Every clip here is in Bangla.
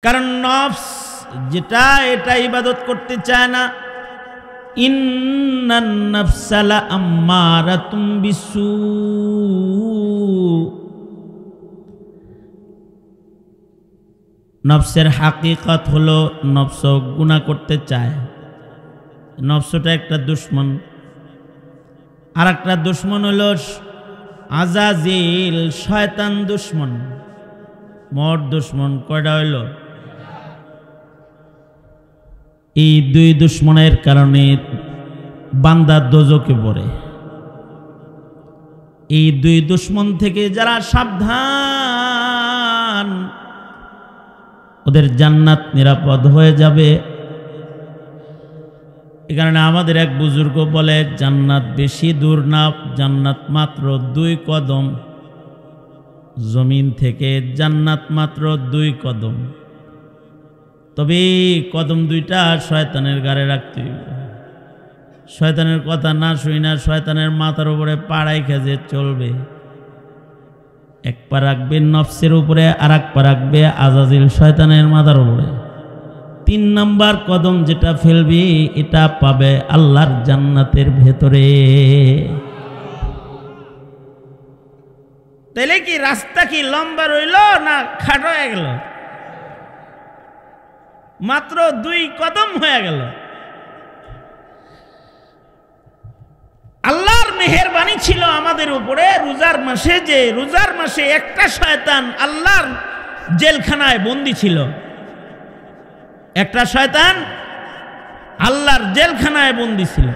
কারণ নফস যেটা এটা ইবাদত করতে চায় না। ইন্নান নাফসা লাআম্মারাতুম বিসু, নফসের হাকিকত হলো নফস গুনাহ করতে চায়। নফসটা একটা দুশ্মন, আর একটা দুশ্মন হলো আজাজিল, শয়তান দুশ্মন। মোট দুশ্মন কয়টা হইল? এই দুই দুশ্মনের কারণে বান্দা দোজকে পড়ে। এই দুই দুশ্মন থেকে যারা সাবধান, ওদের জান্নাত নিরাপদ হয়ে যাবে। এ কারণে আমাদের এক বুজুর্গ বলে, জান্নাত বেশি দূর না, জান্নাত মাত্র 2 কদম। জমিন থেকে জান্নাত মাত্র 2 কদম। তবে কদম 2টা শয়তানের গাড়ে রাখতে হবে। শয়তানের কথা না শুই না, শয়তানের মাথার উপরে পাড়াই খেজে চলবে। এক পা রাখবে নফসের উপরে, আর এক পা রাখবে আজাজিল শয়তানের মাথার উপরে। 3 নাম্বার কদম যেটা ফেলবি, এটা পাবে আল্লাহর জান্নাতের ভেতরে। তাইলে কি রাস্তা কি লম্বা রইল না খাটো হয়ে গেল? মাত্র 2 কদম হয়ে গেল। আল্লাহর মেহেরবানি ছিল আমাদের উপরে রোজার মাসে, যে রোজার মাসে একটা শয়তান আল্লাহর জেলখানায় বন্দী ছিল। একটা শয়তান আল্লাহর জেলখানায় বন্দী ছিল।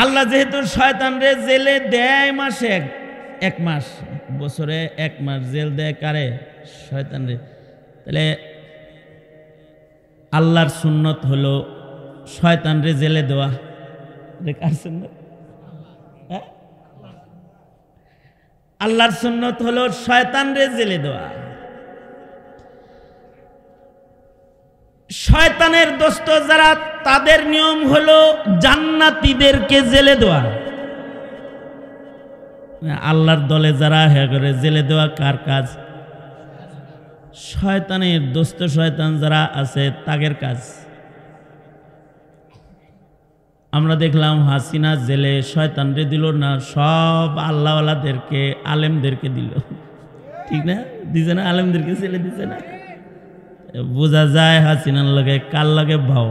আল্লাহ যেহেতু শয়তানরে জেলে দেয় মাসে 1 মাস, বছরে 1 মাস জেল দেয় কারে? শয়তানরে। তাহলে আল্লাহর সুন্নত হলো শয়তানরে জেলে দেওয়া। কার সুন্নত? আল্লাহর সুন্নত হলো শয়তানরে জেলে দেওয়া। শয়তানের দোস্ত যারা, তাদের নিয়ম হলো জান্নাতীদেরকে জেলে দেওয়া। আল্লাহর দলে যারা হ্যাঁ করে জেলে দেওয়া কার কাজ? শয়তানের দোস্ত শয়তান যারা আছে তাদের কাজ। আমরা দেখলাম হাসিনা জেলে শয়তানরে দিল না, সব আল্লাহওয়ালাদেরকে, আলেমদেরকে দিল। ঠিক না? দিছে না? আলেমদেরকে জেলে দিছে না? বোঝা যায় হাসিনার লগে কার লগে ভাও।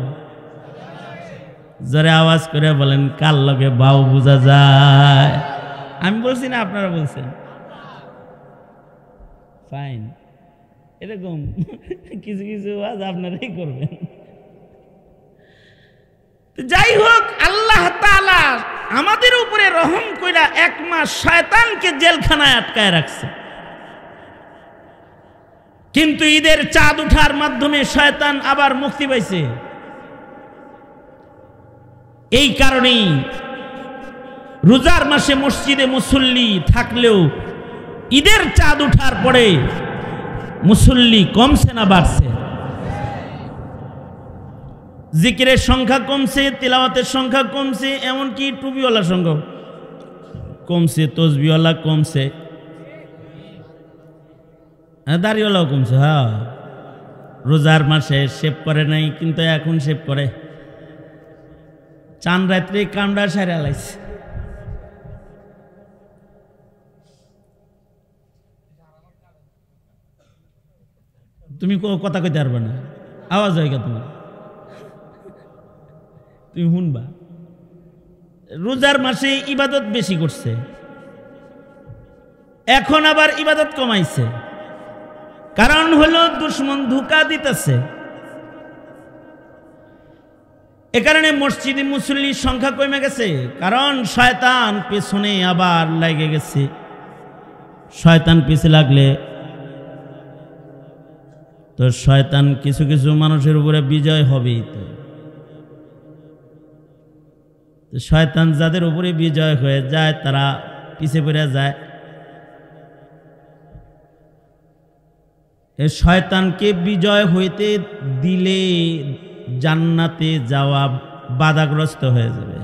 জোরে আওয়াজ করে বলেন, কার লগে ভাও বোঝা যায়। আমি বলছি না, আপনারা বলছেন? ফাইন। এরকম কিছু কিছু আওয়াজ আপনারাই করবেন। যাই হোক, আল্লাহ তাআলা আমাদের উপরে রহম কইরা 1 মাস শয়তানকে জেলখানায় আটকায় রাখছে। কিন্তু ঈদের চাঁদ উঠার মাধ্যমে শয়তান আবার মুক্তি পাইছে। এই কারণেই রোজার মাসে মসজিদে মুসল্লি থাকলেও ঈদের চাঁদ উঠার পরে মুসল্লি কমছে না বাড়ছে? জিকিরের সংখ্যা কমছে, তিলাওয়াতের সংখ্যা কমছে, এমনকি টুপিওয়ালার সংখ্যা কমছে, তসবিওয়ালা কমছে, দাড়িওয়ালাও কমছে। হ্যাঁ, রোজার মাসে শেভ করে নাই, কিন্তু এখন শেভ করে। চান রাত্রে কামড়া সারে আলাইছে। তুমি কথা কইতে পারবে না, আওয়াজ হয় তোমার, তুমি শুনবা। রোজার মাসে ইবাদত বেশি করছে, এখন আবার ইবাদত কমাইছে। কারণ হলো দুশ্মন ধোঁকা দিতেছে। এ কারণে মসজিদে মুসল্লির সংখ্যা কমে গেছে, কারণ শয়তান পেছনে আবার লেগে গেছে। শয়তান পিছে লাগলে তো শয়তান কিছু কিছু মানুষের উপরে বিজয় হবেই। তো শয়তান যাদের উপরে বিজয় হয়ে যায়, তারা পিছে পড়ে যায়। এই শয়তানকে বিজয় হইতে দিলে জান্নাতে যাওয়া বাধাগ্রস্ত হয়ে যাবে।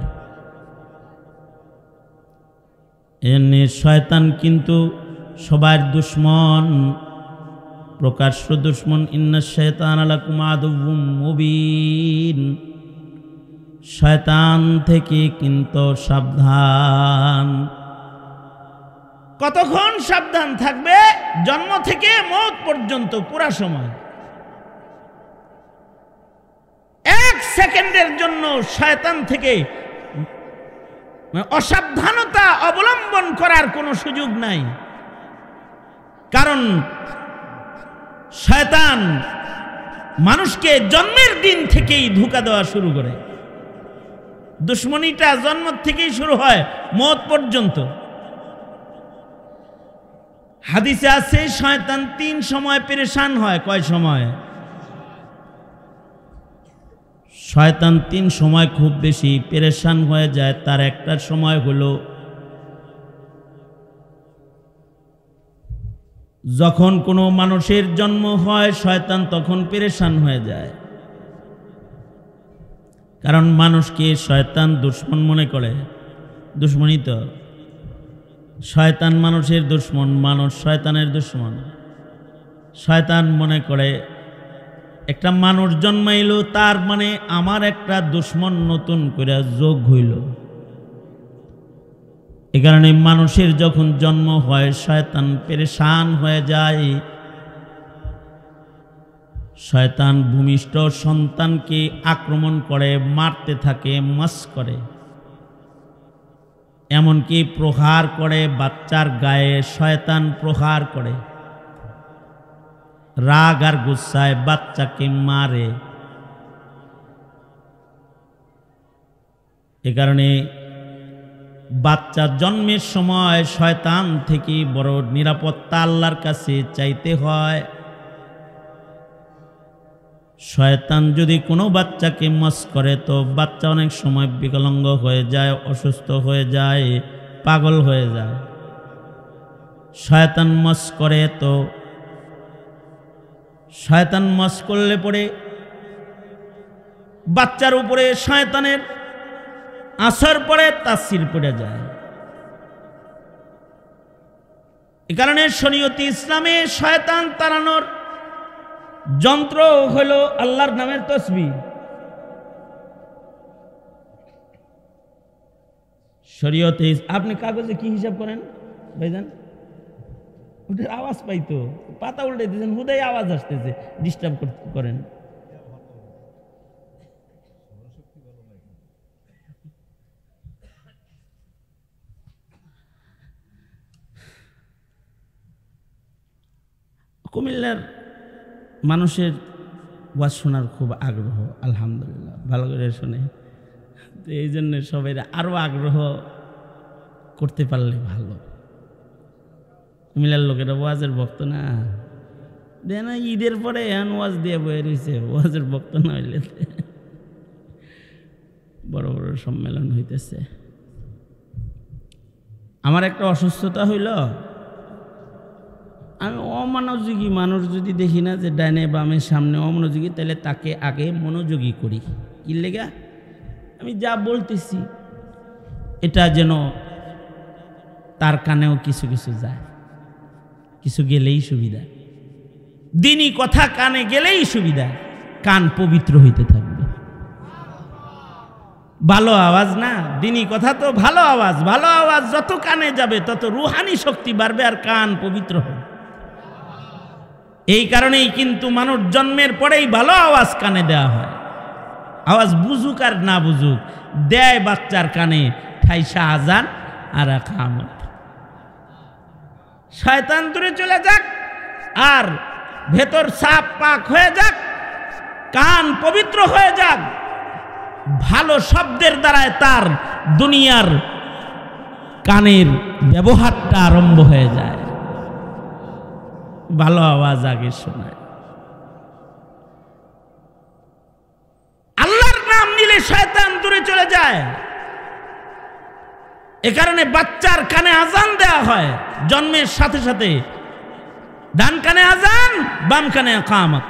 এমনি শয়তান কিন্তু সবার দুশ্মন, প্রকাশ্য দুশ্মন। ইন্নাশ শায়তানা লাকুম আদুউম মুবিন, শয়তান থেকে কিন্তু সাবধান। কতক্ষণ সাবধান থাকবে? জন্ম থেকে মওত পর্যন্ত পুরা সময়। এক সেকেন্ডের জন্য শয়তান থেকে অসাবধানতা অবলম্বন করার কোনো সুযোগ নাই। কারণ শয়তান মানুষকে জন্মের দিন থেকেই ধোঁকা দেওয়া শুরু করে। দুশ্মনীটা জন্ম থেকেই শুরু হয় মওত পর্যন্ত। হাদিসে আছে শয়তান 3 সময় পেরেশান হয়। কয় সময়? শয়তান 3 সময় খুব বেশি পেরেশান হয়ে যায়। তার একটা সময় হলো যখন কোনো মানুষের জন্ম হয়, শয়তান তখন পেরেশান হয়ে যায়। কারণ মানুষকে শয়তান দুশ্মন মনে করে। দুশ্মনই তো, শয়তান মানুষের দুশ্মন, মানুষ শয়তানের দুশ্মন। শয়তান মনে করে একটা মানুষ জন্মাইল, তার মানে আমার একটা দুশ্মন নতুন করে যোগ হইল। এ কারণে মানুষের যখন জন্ম হয় শয়তান পেরেশান হয়ে যায়। শয়তান ভূমিষ্ঠ সন্তানকে আক্রমণ করে, মারতে থাকে, মাস করে, এমনকি প্রহার করে। বাচ্চার গায়ে শয়তান প্রহার করে, রাগ আর গুসায় বাচ্চাকে মারে। এ কারণে বাচ্চা জন্মের সময় শয়তান থেকে বড় নিরাপত্তা আল্লাহর কাছে চাইতে হয়। শয়তান যদি কোনো বাচ্চাকে মস করে তো বাচ্চা অনেক সময় বিকলাঙ্গ হয়ে যায়, অসুস্থ হয়ে যায়, পাগল হয়ে যায়। শয়তান মস করে তো শয়তান মস করলে পরে বাচ্চার উপরে শয়তানের আসর পড়ে, তাসির পড়ে যায়। এ কারণে শরীয়তে ইসলামে শয়তান তাড়ানোর যন্ত্র হলো আল্লাহর নামের তাসবিহ। শরীয়তে আপনি কাগজে কি হিসাব করেন ভাইজান? ওটার আওয়াজ পাইতো, পাতা উল্টে দিয়েছেন, হুদাই আওয়াজ আসতেছে, ডিস্টার্ব করেন। কুমিল্লার মানুষের ওয়াজ শোনার খুব আগ্রহ, আলহামদুলিল্লাহ, ভালো করে শোনে। তো এই জন্য সবাই আরও আগ্রহ করতে পারলে ভালো। কুমিল্লার লোকেরা ওয়াজের ভক্ত না, দেয় না, ঈদের পরে এখন ওয়াজ দিয়ে বয়ে রয়েছে, ওয়াজের ভক্ত না হইলে বড় বড় সম্মেলন হইতেছে। আমার একটা অসুস্থতা হইল, আমি অমনোযোগী মানুষ যদি দেখি না যে ডাইনে বামে সামনে অমনোযোগী, তাহলে তাকে আগে মনোযোগী করি। কি লেগা? আমি যা বলতেছি এটা যেন তার কানেও কিছু কিছু যায়, কিছু গেলেই সুবিধা। দিনই কথা কানে গেলেই সুবিধা, কান পবিত্র হইতে থাকবে। ভালো আওয়াজ না, দিনই কথা তো ভালো আওয়াজ। ভালো আওয়াজ যত কানে যাবে তত রুহানি শক্তি বাড়বে আর কান পবিত্র হবে। এই কারণেই কিন্তু মানুষ জন্মের পরেই ভালো আওয়াজ কানে দেওয়া হয়। আওয়াজ বুঝুক আর না বুঝুক, দেয় বাচ্চার কানে ঠাইসা আজান আর কামত। শয়তান দূরে চলে যাক আর ভেতর সাপ পাক হয়ে যাক, কান পবিত্র হয়ে যাক। ভালো শব্দের দ্বারায় তার দুনিয়ার কানের ব্যবহারটা আরম্ভ হয়ে যায়। ভালো আওয়াজ আগে শোনায়। আল্লাহর নাম নিলে শয়তান দূরে চলে যায়। এ কারণে বাচ্চার কানে আজান দেওয়া হয় জন্মের সাথে সাথে। ডান কানে আজান, বাম কানে ইকামত।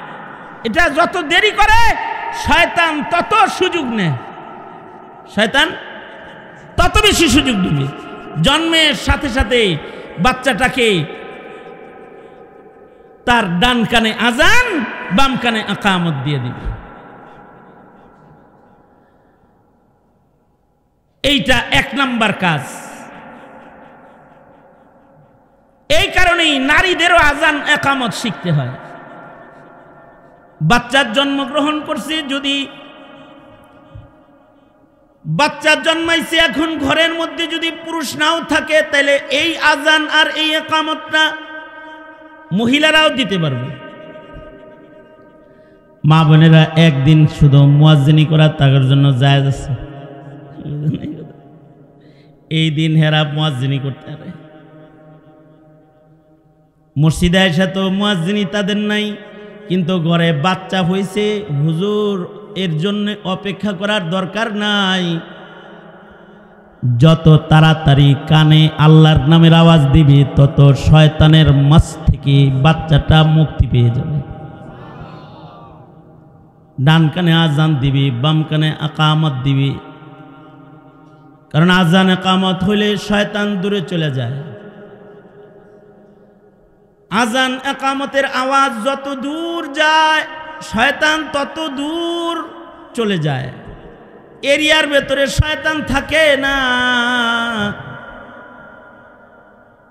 এটা যত দেরি করে শয়তান তত সুযোগ নেয়, শয়তান তত বেশি সুযোগ দিবে। জন্মের সাথে সাথে বাচ্চাটাকে তার ডান কানে আজান, বাম কানে ইকামত দিয়ে দিবে। এইটা 1 নাম্বার কাজ। এই কারণেই নারীদেরও আজান ইকামত শিখতে হয়। বাচ্চার জন্মগ্রহণ করছে, যদি বাচ্চা জন্মাইছে এখন ঘরের মধ্যে যদি পুরুষ নাও থাকে, তাহলে এই আজান আর এই ইকামতটা মহিলারাও দিতে পারবে। মা বোনেরা একদিন শুধু মুয়াজ্জিনি করা তাদের জন্য জায়েজ আছে। এই দিন হেরা মুয়াজ্জিনি করতে পারে। মসজিদে এসে তো মুয়াজ্জিনি তাদের নাই, কিন্তু ঘরে বাচ্চা হয়েছে, হুজুর এর জন্য অপেক্ষা করার দরকার নাই। যত তাড়াতাড়ি কানে আল্লাহর নামের আওয়াজ দিবি, তত শয়তানের মাছ থেকে বাচ্চাটা মুক্তি পেয়ে যাবে। ডান কানে আজান দিবি, বাম কানে ইকামত দিবি, কারণ আজান ইকামত হইলে শয়তান দূরে চলে যায়। আজান ইকামতের আওয়াজ যত দূর যায়, শয়তান তত দূর চলে যায়। এরিয়ার ভেতরে শয়তান থাকে না।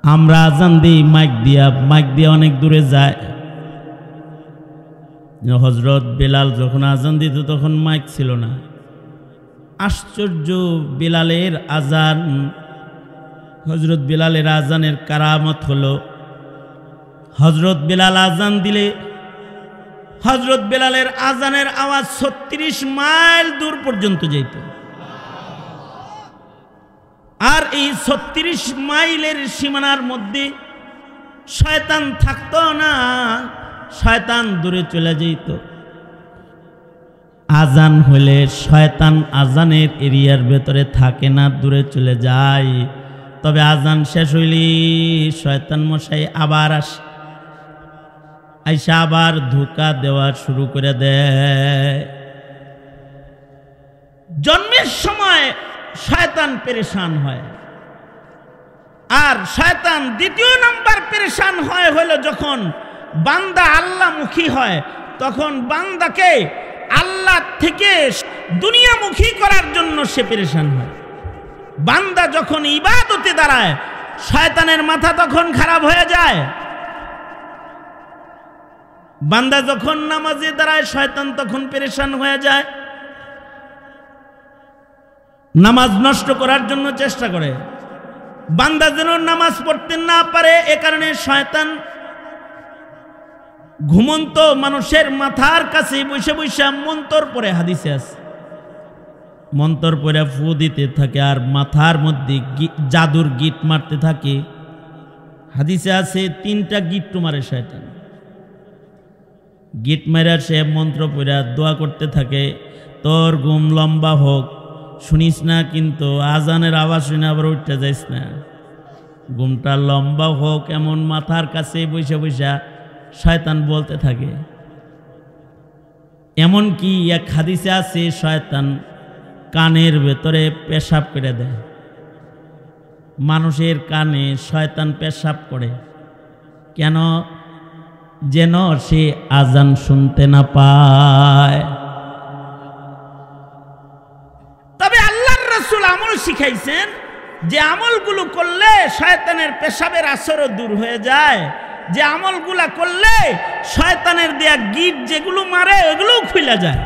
আমরা আজান দিই মাইক দিয়ে অনেক দূরে যায়। হযরত বেলাল যখন আজান দিত তখন মাইক ছিল না। আশ্চর্য, বেলালের আজান, হযরত বেলালের আজানের কারামত হলো, হযরত বেলাল আজান দিলে হযরত বেলালের আজানের আওয়াজ 36 মাইল দূর পর্যন্ত যেত। আর এই 36 মাইলের সীমানার মধ্যে শয়তান থাকতো না, শয়তান দূরে চলে যেত। আজান হলে শয়তান আজানের এরিয়ার ভেতরে থাকে না, দূরে চলে যায়। তবে আজান শেষ হইলে শয়তান মশাই আবার আসে, আইসা আবার ধোঁকা দেওয়া শুরু করে দেয়। জন্মের সময় শয়তান পেরেশান হয়, আর শয়তান দ্বিতীয় নাম্বার পেরেশান হয় হলো যখন বান্দা আল্লাহমুখী হয়, তখন বান্দাকে আল্লাহ থেকে দুনিয়ামুখী করার জন্য সে পেরেশান হয়। বান্দা যখন ইবাদতে দাঁড়ায়, শয়তানের মাথা তখন খারাপ হয়ে যায়। বান্দা যখন নামাজে দাঁড়ায়, শয়তান তখন পেরেশান হয়ে যায়, নামাজ নষ্ট করার জন্য চেষ্টা করে। বান্দা যেন নামাজ পড়তে না পারে, এ কারণে শয়তান ঘুমন্ত মানুষের মাথার কাছে বসে বসে মন্তর পড়ে, হাদিসে আছে, মন্তর পড়ে ফু দিতে থাকে আর মাথার মধ্যে জাদুর গিট মারতে থাকে। হাদিসে আছে 3টা গিট্টু মারে শয়তান। গিট মারা সে মন্ত্র পড়ে দোয়া করতে থাকে, তোর ঘুম লম্বা হোক, শুনিস না কিন্তু আজানের আওয়াজ শুনে আবার উঠতে যাইস না, ঘুমটা লম্বা হোক, এমন মাথার কাছে বসে বসে শয়তান বলতে থাকে। এমন কি এক হাদিসে আছে শয়তান কানের ভেতরে পেশাব করে দেয়। মানুষের কানে শয়তান পেশাব করে কেন? যেন সে আজান শুনতে না পায়। তবে আল্লাহর রাসূল আমল শিখাইছেন যে আমলগুলো করলে শয়তানের পেশাবের আসরও দূর হয়ে যায়, যে আমলগুলা করলে শয়তানের দেয়া গিট যেগুলো মারে ওগুলোও খুলে যায়,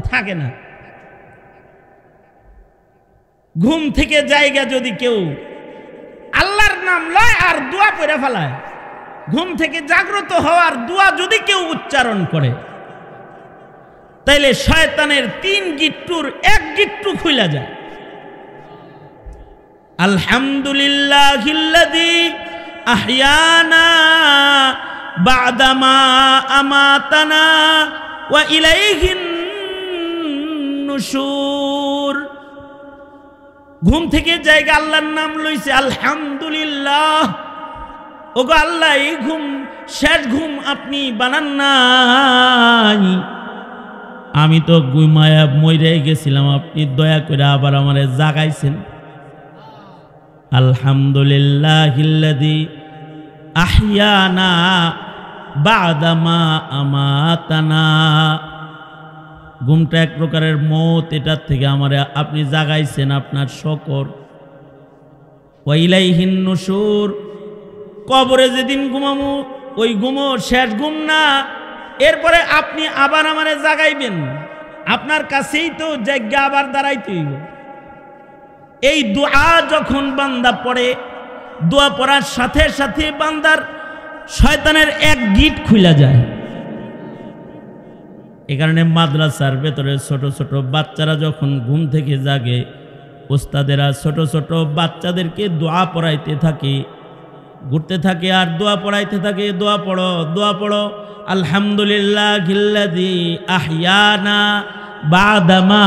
থাকে না। ঘুম থেকে জায়গা যদি কেউ আল্লাহর নাম লয় আর দোয়া পড়ে ফেলায়, ঘুম থেকে জাগ্রত হওয়ার দোয়া যদি কেউ উচ্চারণ করে, তাইলে শয়তানের 3 গিট্টুর 1 গিট্টু খুলে যায়। আলহামদুলিল্লাহিল্লাযী আহইয়ানা বা'দামা আমাতানা ওয়া ইলাইহিন নুশুর। ঘুম থেকে জায়গা আল্লাহর নাম লইছে, আলহামদুলিল্লাহ। ওগো আল্লাহ, এই ঘুম শেষ ঘুম আপনি বানান নাই, আমি তো ঘুমায়া মরে গেছিলাম, আপনি দয়া করে আবার আমারে জাগাইছেন। আলহামদুলিল্লাহিল্লাযী আহইয়ানা বা'দা মা আমাতানা। ঘুমটা এক প্রকারের মৌত, এটার থেকে আমারে আপনি জাগাইছেন, আপনার শকর। ওয়া ইলাইহিন নুশুর, কবরে যেদিন ঘুমামু ওই ঘুমো শেষ ঘুম না, এরপরে আপনি আবার আমারে জাগাইবেন, আপনার কাছেই তো জায়গা আবার দাঁড়াইতে হইব। এই দোয়া যখন বান্দা পড়ে, দোয়া পড়ার সাথে সাথে বান্দার শয়তানের এক গিট খুলে যায়। এ কারণে মাদ্রাসার ভেতরে ছোট ছোট বাচ্চারা যখন ঘুম থেকে জাগে, ওস্তাদেরা ছোট ছোট বাচ্চাদেরকে দোয়া পড়াইতে থাকে, ঘুরতে থাকে আর দোয়া পড়াইতে থাকে। দোয়া পড়ো, দোয়া পড়ো। আলহামদুলিল্লাহিল্লাযী আহইয়ানা বা'দা মা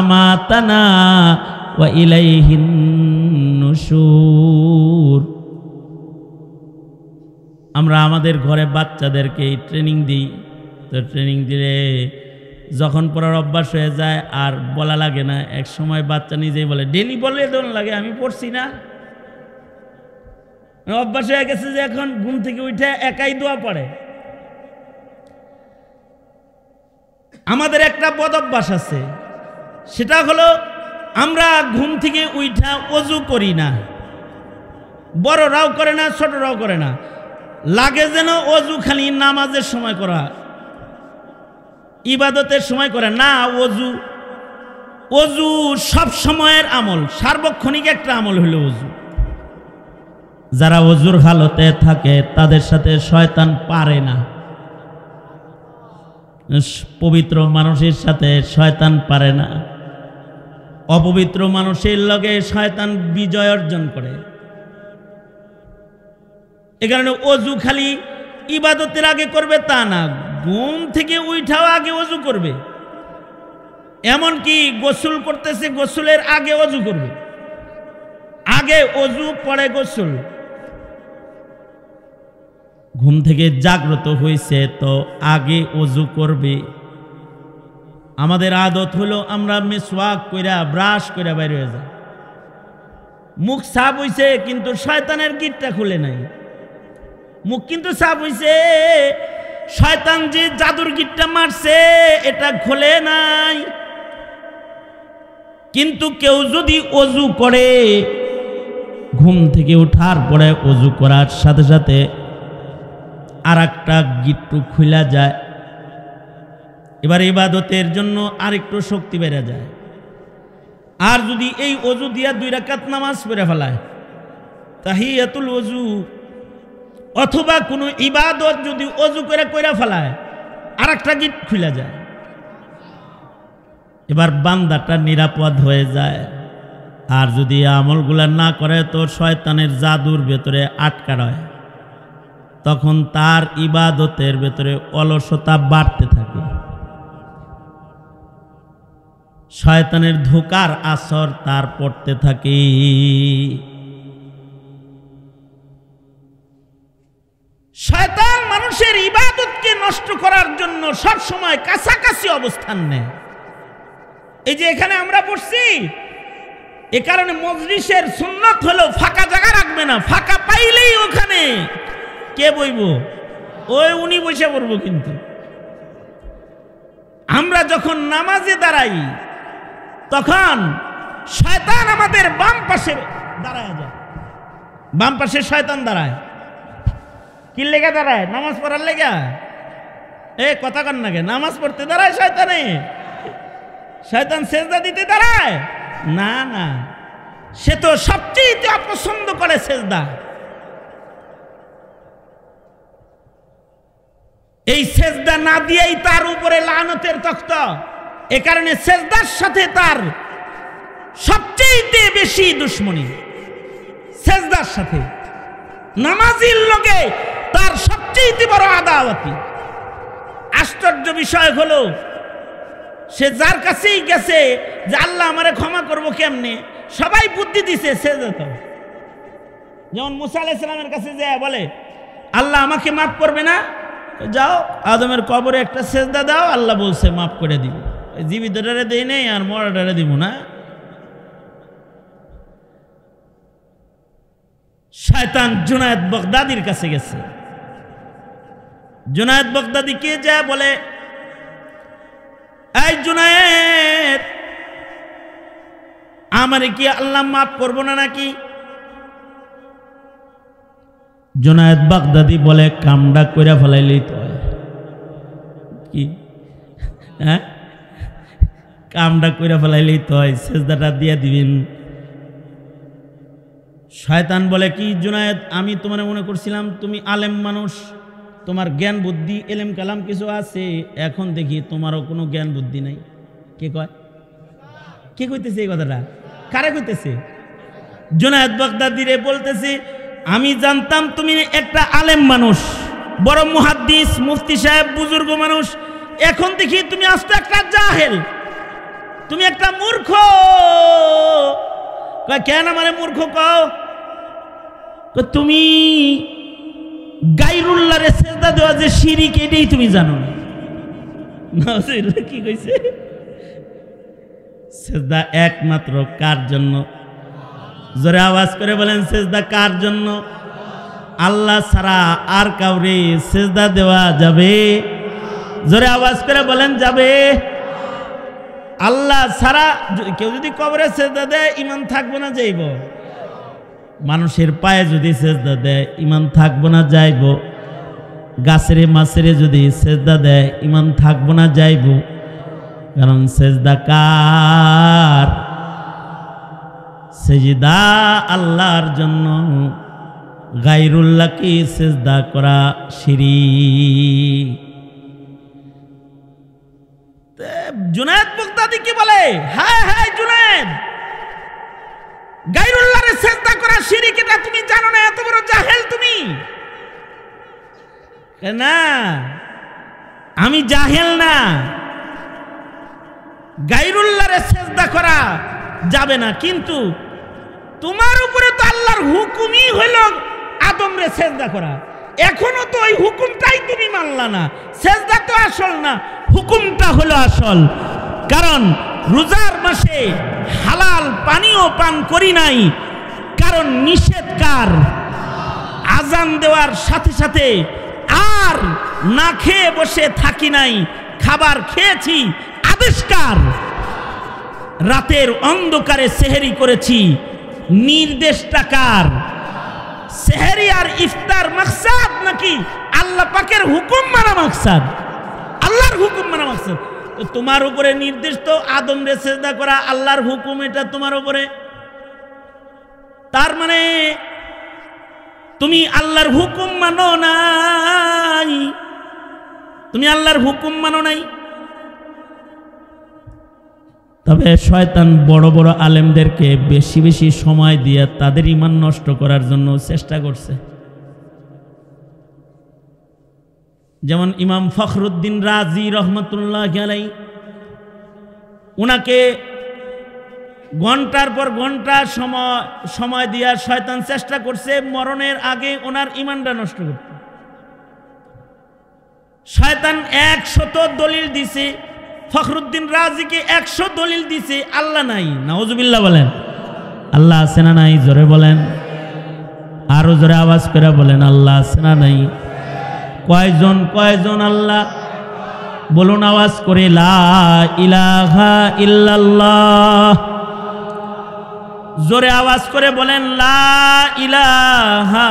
আমাতানা ওয়া ইলাইহিন নুশুর। আমরা আমাদের ঘরে বাচ্চাদেরকে ট্রেনিং দিই, তো ট্রেনিং দিলে যখন পড়ার অভ্যাস হয়ে যায় আর বলা লাগে না। এক সময় বাচ্চা নিজেই বলে, ডেলি বললে দোন লাগে, আমি পড়ছি না। অভ্যাস হয়ে গেছে যে এখন ঘুম থেকে উঠে একাই দোয়া পড়ে। আমাদের একটা বদ অভ্যাস আছে, সেটা হলো আমরা ঘুম থেকে উঠা ওযু করি না। বড়রাও করে না, ছোটরাও করে না। লাগে যেন ওযু খালি নামাজের সময় করা, ইবাদতের সময় করে না। ওযু সব সময়ের আমল, সার্বক্ষণিক একটা আমল হলো ওযু। যারা ওযুর হালতে থাকে তাদের সাথে শয়তান পারে না। পবিত্র মানুষের সাথে শয়তান পারে না, অপবিত্র মানুষের লগে শয়তান বিজয় অর্জন করে। এ কারণে ওযু খালি ইবাদতের আগে করবে তা না, ঘুম থেকে উঠাও আগে ওযু করবে। এমনকি গোসল করতেছে, গোসলের আগে ওযু করবে। আগে ওযু পরে গোসল। ঘুম থেকে জাগ্রত হয়েছে তো আগে ওযু করবে। আমাদের আদত হলো আমরা মিসওয়াক কইরা ব্রাশ কইরা বাইরে হয়ে যায়, মুখ সাফ হইছে কিন্তু শয়তানের গিটটা খুলে নাই। মুখ কিন্তু সাফ হইছে, শয়তান যে জাদুর গিটটা মারছে এটা খুলে নাই। কিন্তু কেউ যদি ওযু করে, ঘুম থেকে ওঠার পরে ওযু করার সাথে সাথে আর একটা গিট্টু খুলা যায়, এবার ইবাদতের জন্য আরেকটু শক্তি বেড়ে যায়। আর যদি এই ওযু দিয়া 2 রাকাত নামাজ পড়ে ফেলায়, তাহিয়াতুল ওযু অথবা কোনো ইবাদত যদি ওযু করে কইরা ফেলায়, আর একটা গিট খুলে যায়। এবার বান্দাটা নিরাপদ হয়ে যায়। আর যদি আমলগুলা না করে তো শয়তানের জাদুর ভেতরে আটকা রয়, তখন তার ইবাদতের ভেতরে অলসতা বাড়তে থাকে। শয়তানের ধোঁকার আসর তার পড়তে থাকে। শয়তান মানুষের ইবাদতকে নষ্ট করার জন্য সব সময় কাছাকাছি অবস্থান নেয়। এই যে এখানে আমরা বসছি, এ কারণে মজলিসের সুন্নত হলো ফাঁকা জায়গা রাখবে না, ফাঁকা পাইলেই ওখানে কে বইব, ওই উনি বসে পড়বো। কিন্তু আমরা যখন নামাজে দাঁড়াই তখন শয়তান আমাদের বাম পাশে দাঁড়ায় যায়। বাম পাশে শয়তান দাঁড়ায়, কি লেগে দাঁড়ায়? নামাজ পড়ার লেগা। এ কথা কন নাকি, নামাজ পড়তে দাঁড়ায় শয়তানে? শয়তান সেজদা দিতে দাঁড়ায় না, না, সে তো সবচেয়ে অপছন্দ করে সেজদা। এই সেজদা না দিয়েই তার উপরে লানতের তখ্ত। এ কারণে সেজদার সাথে তার সবচেয়ে বেশি দুশ্মনী, সেজদার সাথে। নামাজির লগে তার সবচেয়ে বড় আদাওয়াতি। আশ্চর্য বিষয় হলো, সে যার কাছেই গেছে যে আল্লাহ আমারে ক্ষমা করবো কেমনে, সবাই বুদ্ধি দিছে সেজদা তো। যেমন মুসা আলাইহিস সালামের কাছে যায় বলে, আল্লাহ আমাকে মাফ করবে না? যাও আদমের কবরে একটা সেজদা দাও, আল্লাহ বলছে মাফ করে দিব। জীবিতটারে দেই নেই আর মরাটারে দিব না। শয়তান জুনায়েদ বাগদাদির কাছে গেছে, জুনায়েদ বাগদাদীকে যা বলে, এই জুনায়েদ, আমারে কি আল্লাহ মাফ করবো না নাকি? জুনায়েদ বাগদাদী বলে, কামডা কইরা ফেলাইলেই তো হয়। কি হ্যাঁ, কামডা কইরা ফেলাইলেই তো হয়, সেজদাটা দিয়ে দিবেন। শয়তান বলে, কি জুনায়েদ, আমি তোমার মনে করছিলাম তুমি আলেম মানুষ, তোমার জ্ঞান বুদ্ধি এলেম কালাম কিছু আছে, এখন দেখি তোমারও কোনো জ্ঞান বুদ্ধি নাই। কে কয়? কে কইতেছে এই কথাটা? কারে কইতেছে? জুনায়েদ বাগদাদীরে বলতেছে, আমি জানতাম তুমি একটা আলেম মানুষ, বড় মুহাদ্দিস, মুফতি সাহেব, বুজুর্গ মানুষ, এখন দেখি তুমি আস্ত একটা জাহেল, তুমি একটা মূর্খ। কেন মানে মূর্খ কও? তুমি গায়রুল্লাহরে সেজদা দেওয়া যে শিরিক, এটাই তুমি জানো না। কি কইছে? সেজদা একমাত্র কার জন্য? জোরে আওয়াজ করে বলেন, সেজদা কার জন্য? আল্লাহ ছাড়া আর কাউরে সেজদা দেওয়া যাবে? জোরে আওয়াজ করে বলেন, যাবে? আল্লাহ ছাড়া কেউ যদি কবরে সেজদা দেয়, ঈমান থাকবো না যাইব? মানুষের পায়ে যদি সেজদা দেয়, ঈমান থাকবো না যাইব? গাছেরে মাছেরে যদি সেজদা দেয়, ঈমান থাকবো না যাইব? কারণ সেজদা কার? সেজদা আল্লাহর জন্য, গায়রুল্লাহকে সেজদা করা শিরিক। জুনায়েদ বাগদাদী কি বলে? হায় হায় জুনায়েদ, গায়রুল্লাহরে সেজদা করা শিরিক, এটা তুমি জানো না? এত বড় জাহেল তুমি। না, আমি জাহেল না। গায়রুল্লাহরে সেজদা করা যাবে না, কিন্তু তোমার উপরে তো আল্লাহর হুকুমই হইল আদমরে সেজদা করা। এখনো তো ওই হুকুমটাই তুমি মানলা না। সেজদা তো আসল না, হুকুমটা হলো আসল। কারণ রোজার মাসে হালাল পানীয় পান করি নাই, কারণ নিষেধ কার? আজান দেওয়ার সাথে সাথে আর না খেয়ে বসে থাকি নাই, খাবার খেয়েছি, আদেশ কার? রাতের অন্ধকারে সেহেরি করেছি, নির্দেশটা কার? সেহেরি আর ইফতার মাকসাদ নাকি আল্লাহ পাকের হুকুম মানা মাকসাদ? আল্লাহর হুকুম মানা মাকসাদ। তো তোমার উপরে নির্দেশ তো আদমরে সেজদা করা, আল্লাহর হুকুম, এটা তোমার উপরে। তার মানে তুমি আল্লাহর হুকুম মানো নাই, তুমি আল্লাহর হুকুম মানো নাই। তবে শয়তান বড় বড় আলেমদেরকে বেশি বেশি সময় দিয়ে তাদের ঈমান নষ্ট করার জন্য চেষ্টা করছে। যেমন ইমাম ফখরুদ্দিন রাজি রহমতুল্লাহ আলাইহি, উনাকে ঘন্টার পর ঘন্টা সময় দিয়া শয়তান চেষ্টা করছে মরণের আগে ওনার ঈমানটা নষ্ট করতে। শয়তান 100 দলিল দিছে, ফখরুদ্দিন রাজিকে 100 দলিল দিছে, আল্লাহ নাই। নাউজুবিল্লাহ বলেন। আল্লাহ আছে না নাই? জোরে বলেন, আরো জোরে আওয়াজ করে বলেন, আল্লাহ আছে না নাই? কয়জন কয়জন আল্লাহ? বলুন আওয়াজ করে, লা ইলাহা ইল্লাল্লাহ। জোরে আওয়াজ করে বলেন, লা ইলাহা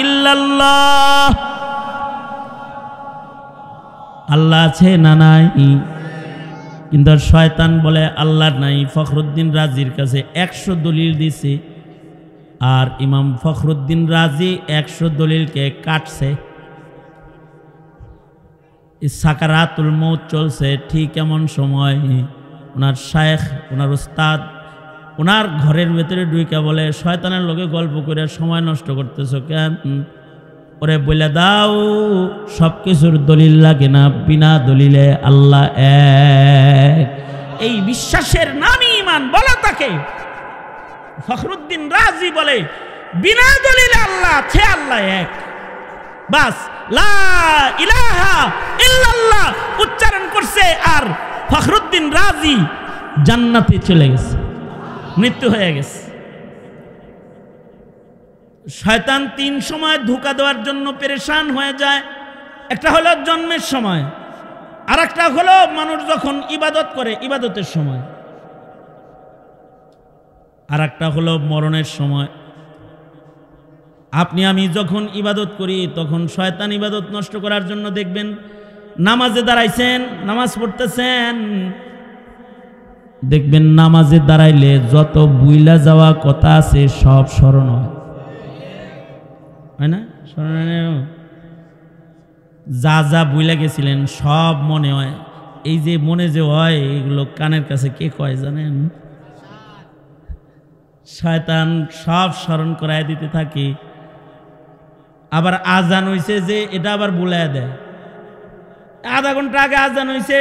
ইল্লাল্লাহ। আল্লাহ আছে না নাই? কিন্তু শয়তান বলে আল্লাহ নাই। ফখরুদ্দিন রাজির কাছে 100 দলিল দিছে, আর ইমাম ফখরুদ্দিন রাজি 100 দলিলকে কাটছে। সাকারাতুল মৌত চলছে, ঠিক এমন সময় ওনার শায়েখ, ওনার উস্তাদ ওনার ঘরের ভেতরে ঢুইকা বলে, শয়তানের লোকে গল্প করে সময় নষ্ট করতেছো কেন? ওরে বলে দাও, সব কিছুর দলিল লাগে না, বিনা দলিলে আল্লাহ এক। এই বিশ্বাসের নামই ঈমান। বলো তাকে। ফখরুদ্দিন রাজি বলে, বিনা দলিলে আল্লাহ আছে, আল্লাহ এক। বাস লা ইলাহা ইল্লাল্লাহ উচ্চারণ করছে, আর ফখরুদ্দিন রাজি জান্নাতে চলে গেছে, মৃত্যু হয়ে গেছে। শয়তান 3 সময় ধোঁকা দেওয়ার জন্য পেরেশান হয়ে যায়। একটা হলো জন্মের সময়, আর একটা হলো মানুষ যখন ইবাদত করে ইবাদতের সময়, আর একটা হলো মরণের সময়। আপনি আমি যখন ইবাদত করি তখন শয়তান ইবাদত নষ্ট করার জন্য দেখবেন নামাজে দাঁড়াইছেন, নামাজ পড়তেছেন, দেখবেন নামাজে দাঁড়াইলে যত বুইলা যাওয়া কথা আছে সব স্মরণ হয় না? স্মরণ যা যা বুইলা গেছিলেন সব মনে হয়। এই যে মনে যে হয় এগুলো কানের কাছে কে কয় জানেন? শয়তান সব স্মরণ করায় দিতে থাকে। আবার আজান হইছে যে এটা আবার বুলায় দেয়। আধা ঘন্টা আগে আজান হইছে,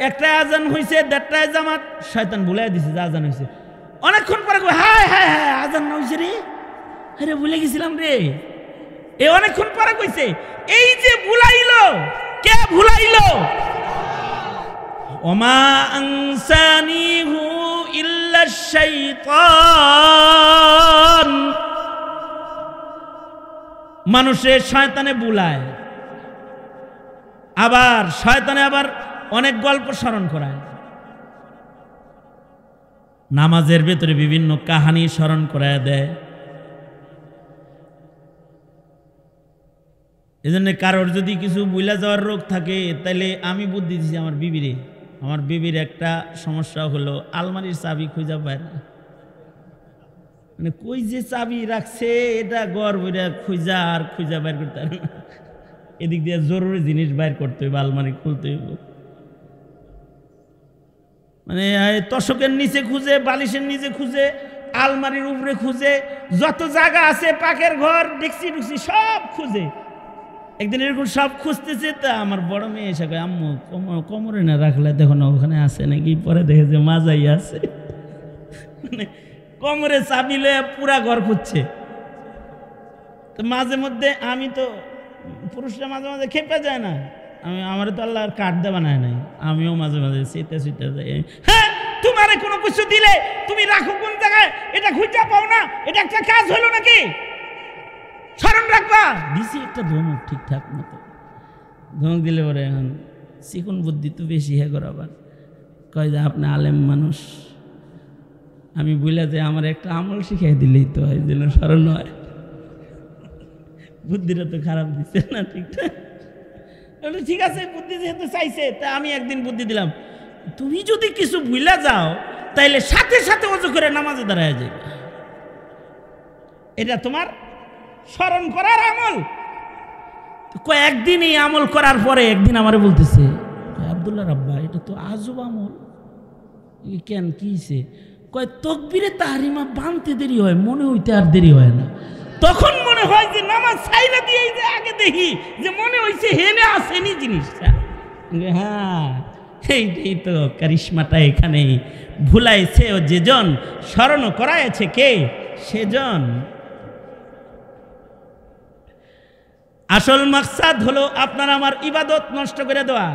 একটা আজান হইছে, 1:30টায় জামাত, শয়তান বুলায় দিছে যে আজান হইছে। অনেকক্ষণ পরে হায় হায় হায় আজান না হইছে রে, আরে ভুলে গেছিলাম রে। এ অনেকক্ষণ পরে কইছে। এই যে ভুলাইলো, কে ভুলাইলো? ওমা আনসানিহু ইল্লা শাইতান। মানুষের শয়তানে বুলায়, আবার শয়তানে আবার অনেক গল্প স্মরণ করায়। নামাজের ভেতরে বিভিন্ন কাহিনী স্মরণ করায় দেয়। এজন্য কারোর যদি কিছু বুইলা যাওয়ার রোগ থাকে তাহলে আমি বুদ্ধি দিছি আমার বিবিরে। আমার বিবির একটা সমস্যা হলো আলমারির চাবি খুঁজা পায় না, মানে কই যে চাবি রাখছে এটা গড় বইরা খুঁজা আর খুঁজা বাইর করতে পারে না। এদিক দিয়ে জরুরি জিনিস বাইর করতে হইব, আলমারি খুলতে হইব, মানে তোশকের নিচে খুঁজে, বালিশের নিচে খুঁজে, আলমারির উপরে খুঁজে, যত জায়গা আছে পাকের ঘর ডেকসি ডুকসি সব খুঁজে। একদিন এরকম সব খুঁজতেছে, তা আমার বড় মেয়ে এসে কয় আম্মু কোমরে না রাখলে দেখো না ওখানে আছে নাকি। পরে দেখে যে মাজাই আছে, মানে কোমরে চাবি লয়ে পুরা ঘর খুঁজছে। তো মাঝে মধ্যে আমি তো পুরুষরা মাঝে মাঝে খেপে যায় না, আমার তো আল্লাহর কাঠ দেওয়া নাই, আমিও মাঝে মাঝে শীতে শীতে যাই। হ্যাঁ, তোমারে কোনো কিছু দিলে তুমি রাখো কোন জায়গায়, এটা খুঁজা পাও না, এটা একটা কাজ হলো নাকি? স্মরণ রাখবা। দিছি একটা ধমক ঠিকঠাক মতো, ধমক দিলে পরে এখন চিকন বুদ্ধি তো বেশি হে করাবার কয় যে আপনি আলেম মানুষ, আমি বলে যে আমার একটা আমল শিখাই দিলেই তো হয়, যেন স্মরণ হয়। বুদ্ধিটা তো খারাপ দিচ্ছে না ঠিকঠাক। ঠিক আছে, বুদ্ধি যেহেতু চাইছে, তা আমি একদিন বুদ্ধি দিলাম, তুমি যদি কিছু ভুলা যাও তাইলে সাথে সাথে ওযু করে নামাজে দাঁড়ায় যাবে, এটা তোমার স্মরণ করার আমল। কয়েকদিন এই আমল করার পরে একদিন আমারে বলতেছে, আব্দুল্লাহ রাব্বা এটা তো আজব আমল। কেন কি হইছে? কয় তকবীরে তাহরিমা বানতে দেরি হয়, মনে হইতে আর দেরি হয় না। তখন মনে হয় যে নামাজ ছাইরা দিয়ে যে আগে দেখি যে মনে হইছে হেনে আসেনি জিনিসটা। হ্যাঁ, এইটাই তো কারিশমাটা এখানে। ভুলাইছে ও যেজন, স্মরণ করাইছে কে সেজন। আসল মাকসাদ হলো আপনার আমার ইবাদত নষ্ট করে দেওয়া।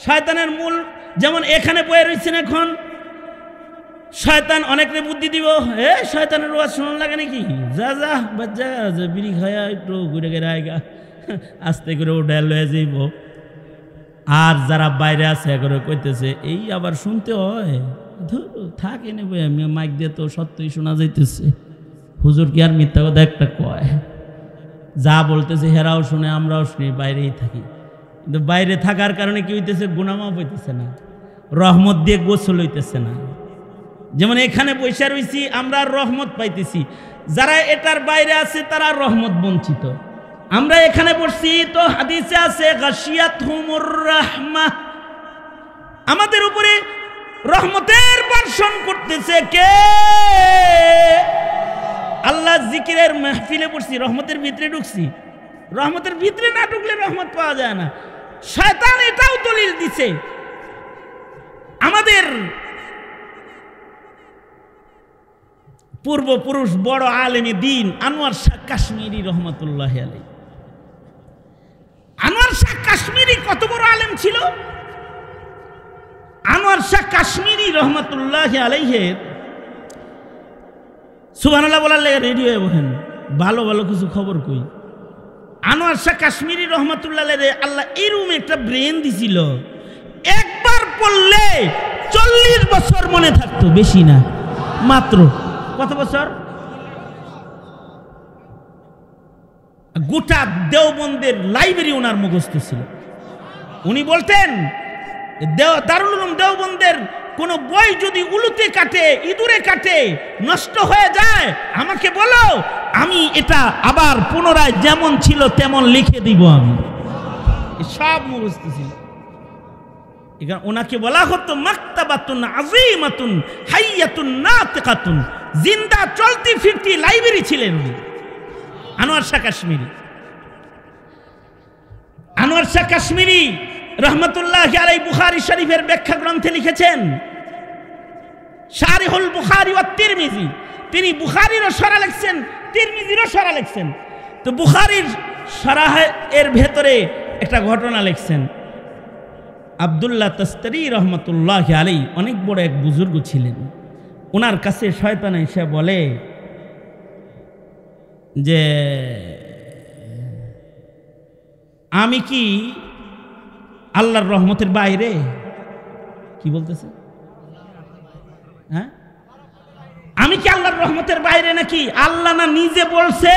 শয়তানের মূল, যেমন এখানে বয়ে রয়েছেন এখন, শয়তান অনেকরে বুদ্ধি দিব, শয়তানের ওয়াজ শোনার লাগে নাকি, যা যা বাচ্চা বিড়ি খায়া একটু ঘুরে ঘুরে আয়গা, আস্তে করে ওটা লয়ে যাইব। আর যারা বাইরে আছে করে কইতেছে এই আবার শুনতে হয়, থাকে নেবে আমি মাইক দিয়ে তো সত্যই শোনা যাইতেছে। হুজুর কি আর মিথ্যা কথা একটা কয়? যা বলতেছে হেরাও শুনে, আমরাও শুনি, বাইরেই থাকি। কিন্তু বাইরে থাকার কারণে কি হইতেছে? গুনামাফ হইতেছে না, রহমত দিয়ে গোসল হইতেছে না। যেমন এখানে বৈশা রইছি, আমরা রহমত পাইতেছি, যারা এটার বাইরে আছে তারা রহমত বঞ্চিত। আমরা এখানে বসছি তো হাদিসে আছে গাশিয়াতহুমুর রাহমাহ, আমাদের উপরে রহমতের বর্ষণ করতেছে কে? আল্লাহ জিকিরের মাহফিলে পড়ছি, রহমতের ভিতরে ঢুকছি। রহমতের ভিতরে না ঢুকলে রহমত পাওয়া যায় না। শয়তান এটাও দলিল দিছে। আমাদের পূর্বপুরুষ বড় আলেমে দ্বীন আনোয়ার শাহ কাশ্মীরি রহমতুল্লাহ আলাইহি, আনোয়ার শাহ কাশ্মীরি কত বড় আলেম ছিল! আনোয়ার শাহ কাশ্মীরি রহমতুল্লাহ আলাইহি সুবহানাল্লাহ বলার লেগে রেডি হয়ে বসেন, ভালো ভালো কিছু খবর কই। আনোয়ার শাহ কাশ্মীরি রহমাতুল্লাহ আলাইহি আল্লাহ এরকম একটা ব্রেন দিছিল, একবার পড়লে 40 বছর মনে থাকতো, বেশি না, মাত্র কত বছর? গোটা দেওবন্দের লাইব্রেরি ওনার মুখস্থ ছিল। উনি বলতেন দারুল উলুম দেওবন্দের কোন বই যদি উলুতে কাটে, ইঁদুরে কাটে, নষ্ট হয়ে যায়, আমাকে বলো, আমি এটা আবার পুনরায় যেমন ছিল তেমন লিখে দিব। আমি সব মুখস্থ ছিল। এখানে ওনাকে বলা হতো মাকতাবাতুন আযীমাতুন হাইয়াতুন নাতিকাতুন, জিন্দা চলতি ফিরতি লাইব্রেরি ছিলেন উনি, আনোয়ার শাহ কাশ্মীরি। আনোয়ার শাহ কাশ্মীরি রহমতুল্লাহি আলাইহি বুখারী শরীফের ব্যাখ্যা গ্রন্থে লিখেছেন শারিহুল বুখারী ওয়া তিরমিজি। তিনি বুখারীরও শরহ লিখছেন, তিরমিজিরও শরহ লিখছেন। তো বুখারীর শরহ এর ভেতরে একটা ঘটনা লিখছেন। আব্দুল্লাহ তাস্তারি রহমতুল্লাহি আলাইহি অনেক বড় এক বুজুর্গ ছিলেন। ওনার কাছে শয়তান এসে বলে যে আমি কি আল্লাহর রহমতের বাইরে? কি বলতেছে? হ্যাঁ, আমি কি আল্লাহর রহমতের বাইরে নাকি? আল্লাহ না নিজে বলছে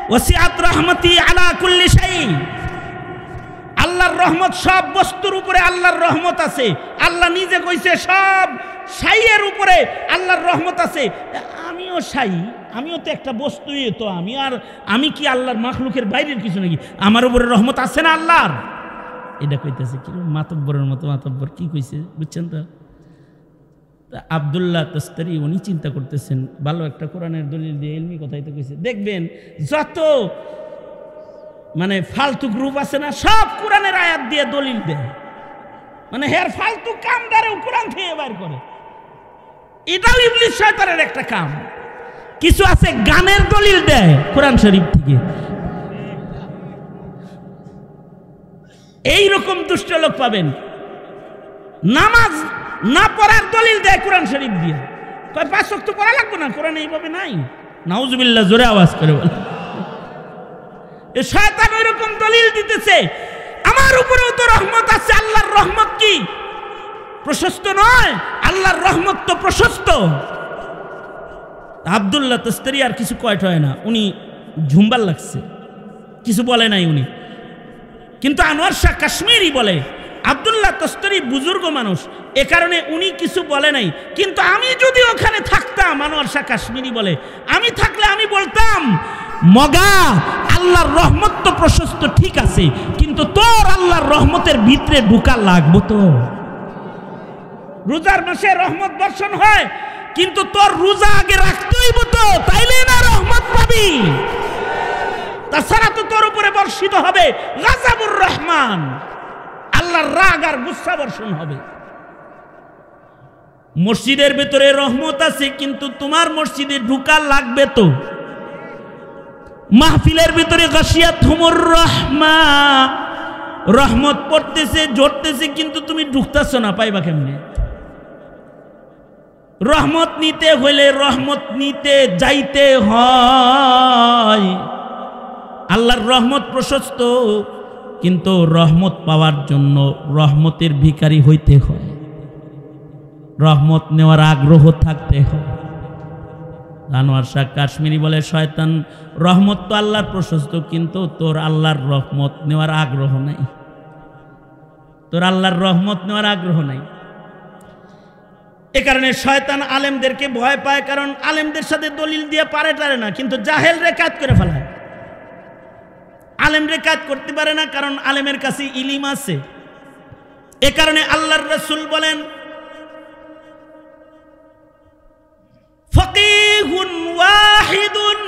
ওয়াসিআত রাহমাতি আলা কুল্লি শাই, আল্লাহর রহমত সব বস্তুর উপরে আল্লাহর রহমত আছে। আল্লাহ নিজে কইছে সব শাইয়ের উপরে আল্লাহর রহমত আছে। আমিও শাই, আমিও তো একটা বস্তুই, তো আমি কি আল্লাহর মাখলুকের বাইরের কিছু নাকি? আমার উপরে রহমত আছে না আল্লাহর? এটা কইতেছে কি মাতব্বরের মতো, মাতব্বর কি কইছে বুঝছেন তো? আব্দুল্লাহ তাস্তারি উনি চিন্তা করতেছেন, ভালো একটা কোরআনের দলিল দিয়ে ইলমি কথাই তো কইছে। দেখবেন যত মানে ফালতু গ্রুপ আছে না, সব কোরআনের আয়াত দিয়ে দলিল দেয়, মানে হের ফালতু কাম দ্বারাও কোরআন থেকে বাইর করে। এটাও ইবলিস শয়তানের একটা কাম। কিছু আছে গানের দলিল দেয় কোরআন শরীফ থেকে। এইরকম দুষ্ট লোক পাবেন। নামাজ না পড়ার দলিল দেয় কোরআন শরীফ দিয়ে, কয় 5 ওয়াক্ত পড়া লাগবে না, কোরআন এইভাবে নাই। নাউজুবিল্লাহ, জোরে আওয়াজ করে বলে। এই শয়তান ওইরকম দলিল দিতেছে, আমার উপরেও তো রহমত আছে। আল্লাহর রহমত কি প্রশস্ত নয়? আল্লাহর রহমত তো প্রশস্ত। আব্দুল্লাহ তাস্তারি আর কিছু কয়টা হয় না, উনি ঝুমবার লাগছে, কিছু বলে নাই উনি। কিন্তু আনোয়ার শাহ কাশ্মীরি বলে, আব্দুল্লাহ তাস্তারি বুজুর্গ মানুষ, এ কারণে উনি কিছু বলে নাই। কিন্তু আমি যদি ওখানে থাকতাম, আনোয়ার শাহ কাশ্মীরি বলে, আমি থাকলে আমি বলতাম মগা আল্লাহর রহমত তো প্রশস্ত ঠিক আছে, কিন্তু তোর আল্লাহর রহমতের ভিতরে ঢুকা লাগবো তো। রোজার মাসে রহমত বর্ষণ হয়, কিন্তু তোর রোজা আগে রাখতে হইব তো, তাইলে না রহমত পাবি। তাছাড়া তো তোর উপরে বর্ষিত হবে গাযাবুর রহমান, আল্লাহর রাগ আর গুসা বর্ষণ হবে। মসজিদের ভিতরে রহমত আছে, কিন্তু তোমার মসজিদে ঢুকা লাগবে তো। মাহফিলের ভিতরে গাশিয়াতুহুমুর রাহমা, রহমত পড়তেছে, ঝরতেছে, কিন্তু তুমি ঢুকতেছ না, পাইবা কেমনে? রহমত নিতে হইলে রহমত নিতে যাইতে হয়। আল্লাহর রহমত প্রশস্ত, কিন্তু রহমত পাওয়ার জন্য রহমতের ভিখারি হইতে হয়, রহমত নেওয়ার আগ্রহ থাকতে হয়। আনোয়ার শাহ কাশ্মীরি বলে, শয়তান রহমত তো আল্লাহর প্রশস্ত, কিন্তু তোর আল্লাহর রহমত নেওয়ার আগ্রহ নাই, তোর আল্লাহর রহমত নেওয়ার আগ্রহ নাই। এ কারণে শয়তান আলেমদেরকে ভয় পায়, কারণ আলেমদের সাথে দলিল দিয়ে পারে না, কিন্তু জাহেল রে কাজ করে ফেলায়। আলেম রে কাজ করতে পারে না, কারণ আলেমের কাছে ইলিম আছে। এ কারণে আল্লাহর রাসূল বলেন ফাকিহুন ওয়াহিদুন,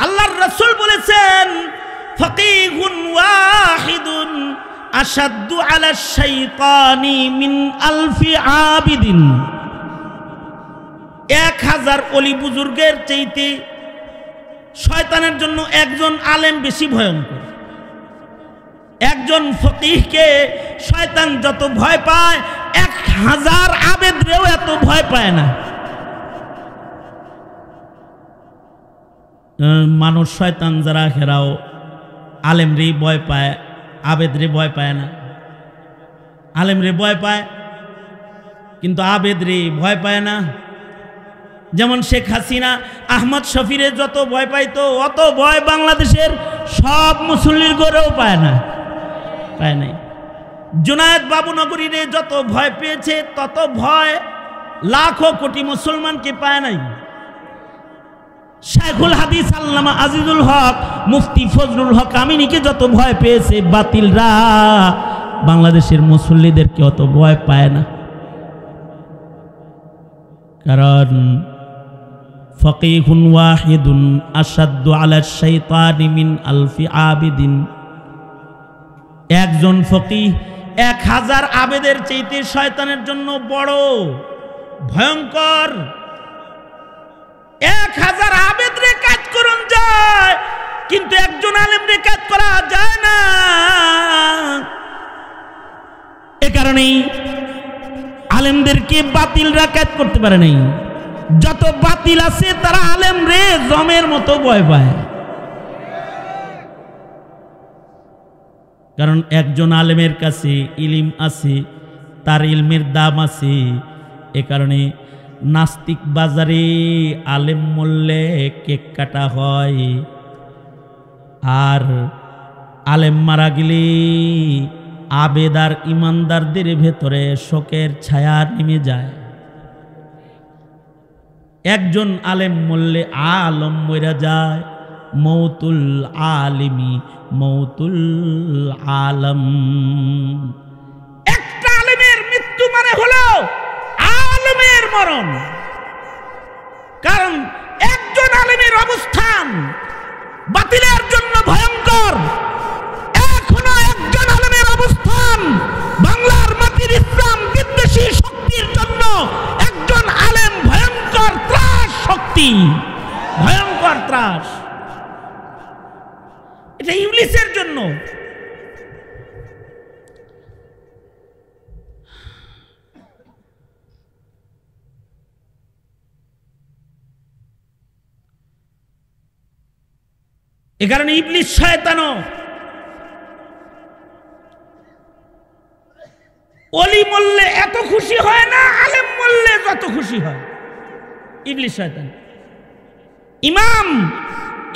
আল্লাহর রাসূল বলেছেন ফাকিহুন ওয়াহিদুন আশাদ্দু আলা শাইতানি মিন আলফি আবিদিন। 1000 ওলি বুজুর্গের চাইতে শয়তানের জন্য একজন আলেম বেশি ভয়ঙ্কর। একজন ফকিহকে শয়তান যত ভয় পায়, 1000 আবেদরেও এত ভয় পায় না। মানুষ শয়তান যারা, হেরাও আলেম রে ভয় পায়, আবেদ রে ভয় পায় না। আলেম রে ভয় পায় কিন্তু আবেদ রে ভয় পায় না। যেমন শেখ হাসিনা আহমদ শফিরে যত ভয় পাইতো অত ভয় বাংলাদেশের সব মুসল্লির গড়েও পায় না, পায় নাই। জুনায়েদ বাবুনগরীরে যত ভয় পেয়েছে তত ভয় লাখো কোটি মুসলমানকে পায় নাই। শাইখুল হাদিস আল্লামা আজিজুল হক মুফতি ফজলুল হক আমিনীকে যত ভয় পেয়েছে বাতিলরা বাংলাদেশের মুসল্লিদেরকে অত ভয় পায় না। কারণ ফকিহুন ওয়াহিদুন আশাদ্দু আলা শাইতানি মিন আলফি আবিদিন। একজন ফকিহ 1000 আবেদের চাইতে শয়তানের জন্য বড় ভয়ঙ্কর। 1000 আবেদ রে কাজ করুন যায় কিন্তু একজন আলেম রে কাজ করা যায় না। এ কারণেই আলেমদেরকে বাতিলরা কাজ করতে পারে নাই। যত বাতিল আছে তারা আলেম রে জমের মতো ভয় পায়। কারণ একজন আলেমের কাছে ইলম আছে, তার ইলমের দাম আছে। এ কারণে নাস্তিক বাজারে আলেম মূল্যে কেক কাটা হয়, আর আলেম মারা গেলে আবেদ আর ইমানদারদের ভেতরে শোকের ছায়া নেমে যায়। একজন আলেম মরলে আলম মইরা যায়, মৌতুল আলিমি মৌতুল আলম। একটা আলেমের মৃত্যু মানে হলো আলেমের মরণ। কারণ একজন আলেমের অবস্থান বাতিলের জন্য ভয়ঙ্কর। এখনো একজন আলেমের অবস্থান বাংলার মাটির ইসলাম বিদ্বেষী শক্তির জন্য একজন আলেম ভয়ঙ্কর ত্রাস শক্তি, ভয়ঙ্কর ত্রাস। এটা ইবলিসের জন্য। এ কারণে ইবলিস শয়তানও ওলি মরলে এত খুশি হয় না, আলেম মরলে যত খুশি হয়। ইবলিস শয়তান। ইমাম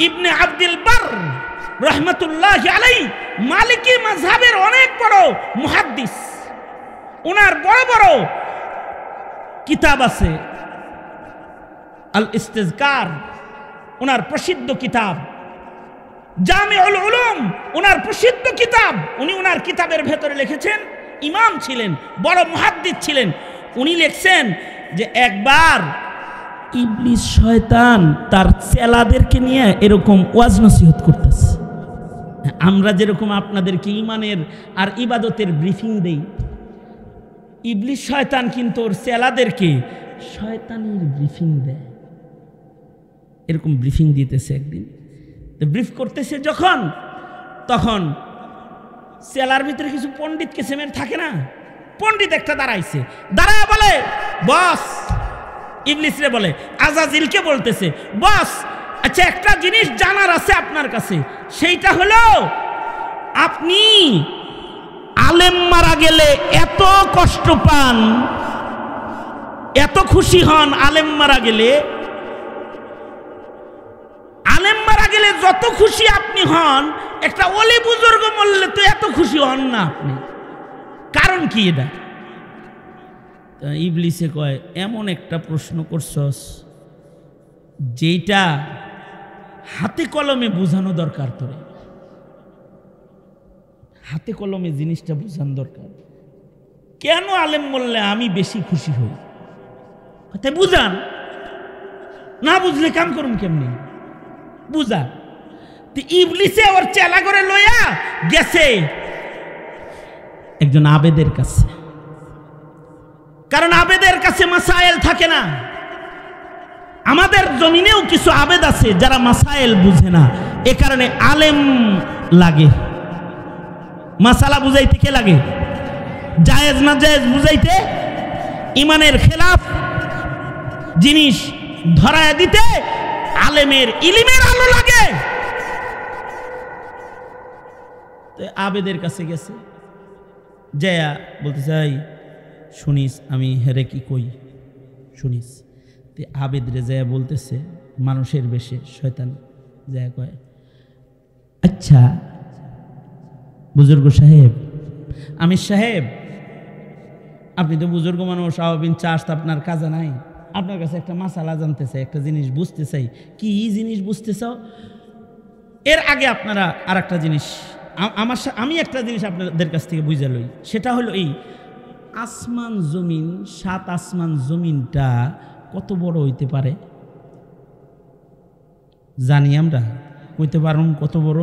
ইবনে আব্দুল বার রহমতুল্লাহি আলাইহি মালিকি মাযহাবের অনেক বড় মুহাদ্দিস। ওনার বড় বড় কিতাব আছে। আল ইস্তিজকার ওনার প্রসিদ্ধ কিতাব, জামিউল উলুম ওনার প্রসিদ্ধ কিতাব। উনি ওনার কিতাবের ভেতরে লিখেছেন, ইমাম ছিলেন, বড় মুহাদ্দিস ছিলেন। উনি লিখছেন যে একবার ইবলিস শয়তান তার চেলাদেরকে নিয়ে এরকম ওয়াজ নসিহত করতেছে। আমরা যেরকম আপনাদেরকে ইমানের আর ইবাদতের ব্রিফিং দেই, ইবলিস শয়তান কিন্তু ওর চেলাদেরকে শয়তানের ব্রিফিং দেয়। এরকম ব্রিফিং দিতেছে একদিন। ব্রিফ করতেছে যখন, তখন সেলার ভিতরে কিছু পণ্ডিত কিসেমের থাকে না, পণ্ডিত একটা দাঁড়াইছে, দাঁড়ায় বলে, বস, ইবলিস রে বলে, আজাজিলকে বলতেছে, বস আচ্ছা একটা জিনিস জানার আছে আপনার কাছে, সেইটা হলো আপনি আলেম মারা গেলে এত কষ্ট পান, এত খুশি হন আলেম মারা গেলে, আলেম মারা গেলে যত খুশি আপনি হন, একটা ওলি বুজুর্গ মরলে তো এত খুশি হন না আপনি, কারণ কি এটা? ইবলিসে কয়, এমন একটা প্রশ্ন করছস যেটা হাতে কলমে বোঝানো দরকার, তোরে হাতে কলমে জিনিসটা বোঝানো দরকার। কেন আলেম বললে আমি বেশি খুশি হই? তাই বুঝান, না বুঝলে কাম করুন কেমনি, বুঝা। ইবলিসে ওর চেলা করে লইয়া গেছে একজন আবেদের কাছে, কারণ আবেদের কাছে মাসাইল থাকে না। আমাদের জমিনেও কিছু আবেদ আছে যারা মাসাইল বুঝে না, এ কারণে আলেম লাগে। মাসালা বুঝাইতে কে লাগে? জায়েজ না জায়েজ বুঝাইতে, ইমানের খেলাফ জিনিস ধরায় দিতে আলেমের ইলিমের আলো লাগে। তো আবেদের কাছে গেছে, জয়া বলতে চাই শুনিস আমি হেরে কি কই শুনিস। তো আবেদ রে জয়া বলতেছে মানুষের বেশে, শয়তান জয়া কয়, আচ্ছা বুজুর্গ সাহেব, আমির সাহেব, আপনি তো বুজুর্গ মানুষ, আওয়াবিন চাষ তো আপনার কাজে নাই, আপনার কাছে একটা মাসালা জানতে চাই, একটা জিনিস বুঝতে চাই। কি জিনিস বুঝতে চাও? এর আগে আপনারা আর একটা জিনিস আমি একটা জিনিস আপনাদের কাছ থেকে বুঝে লই, সেটা হলো এই আসমান জমিন, 7 আসমান জমিনটা কত বড় হইতে পারে? জানি আমরা, কইতে পারুন কত বড়?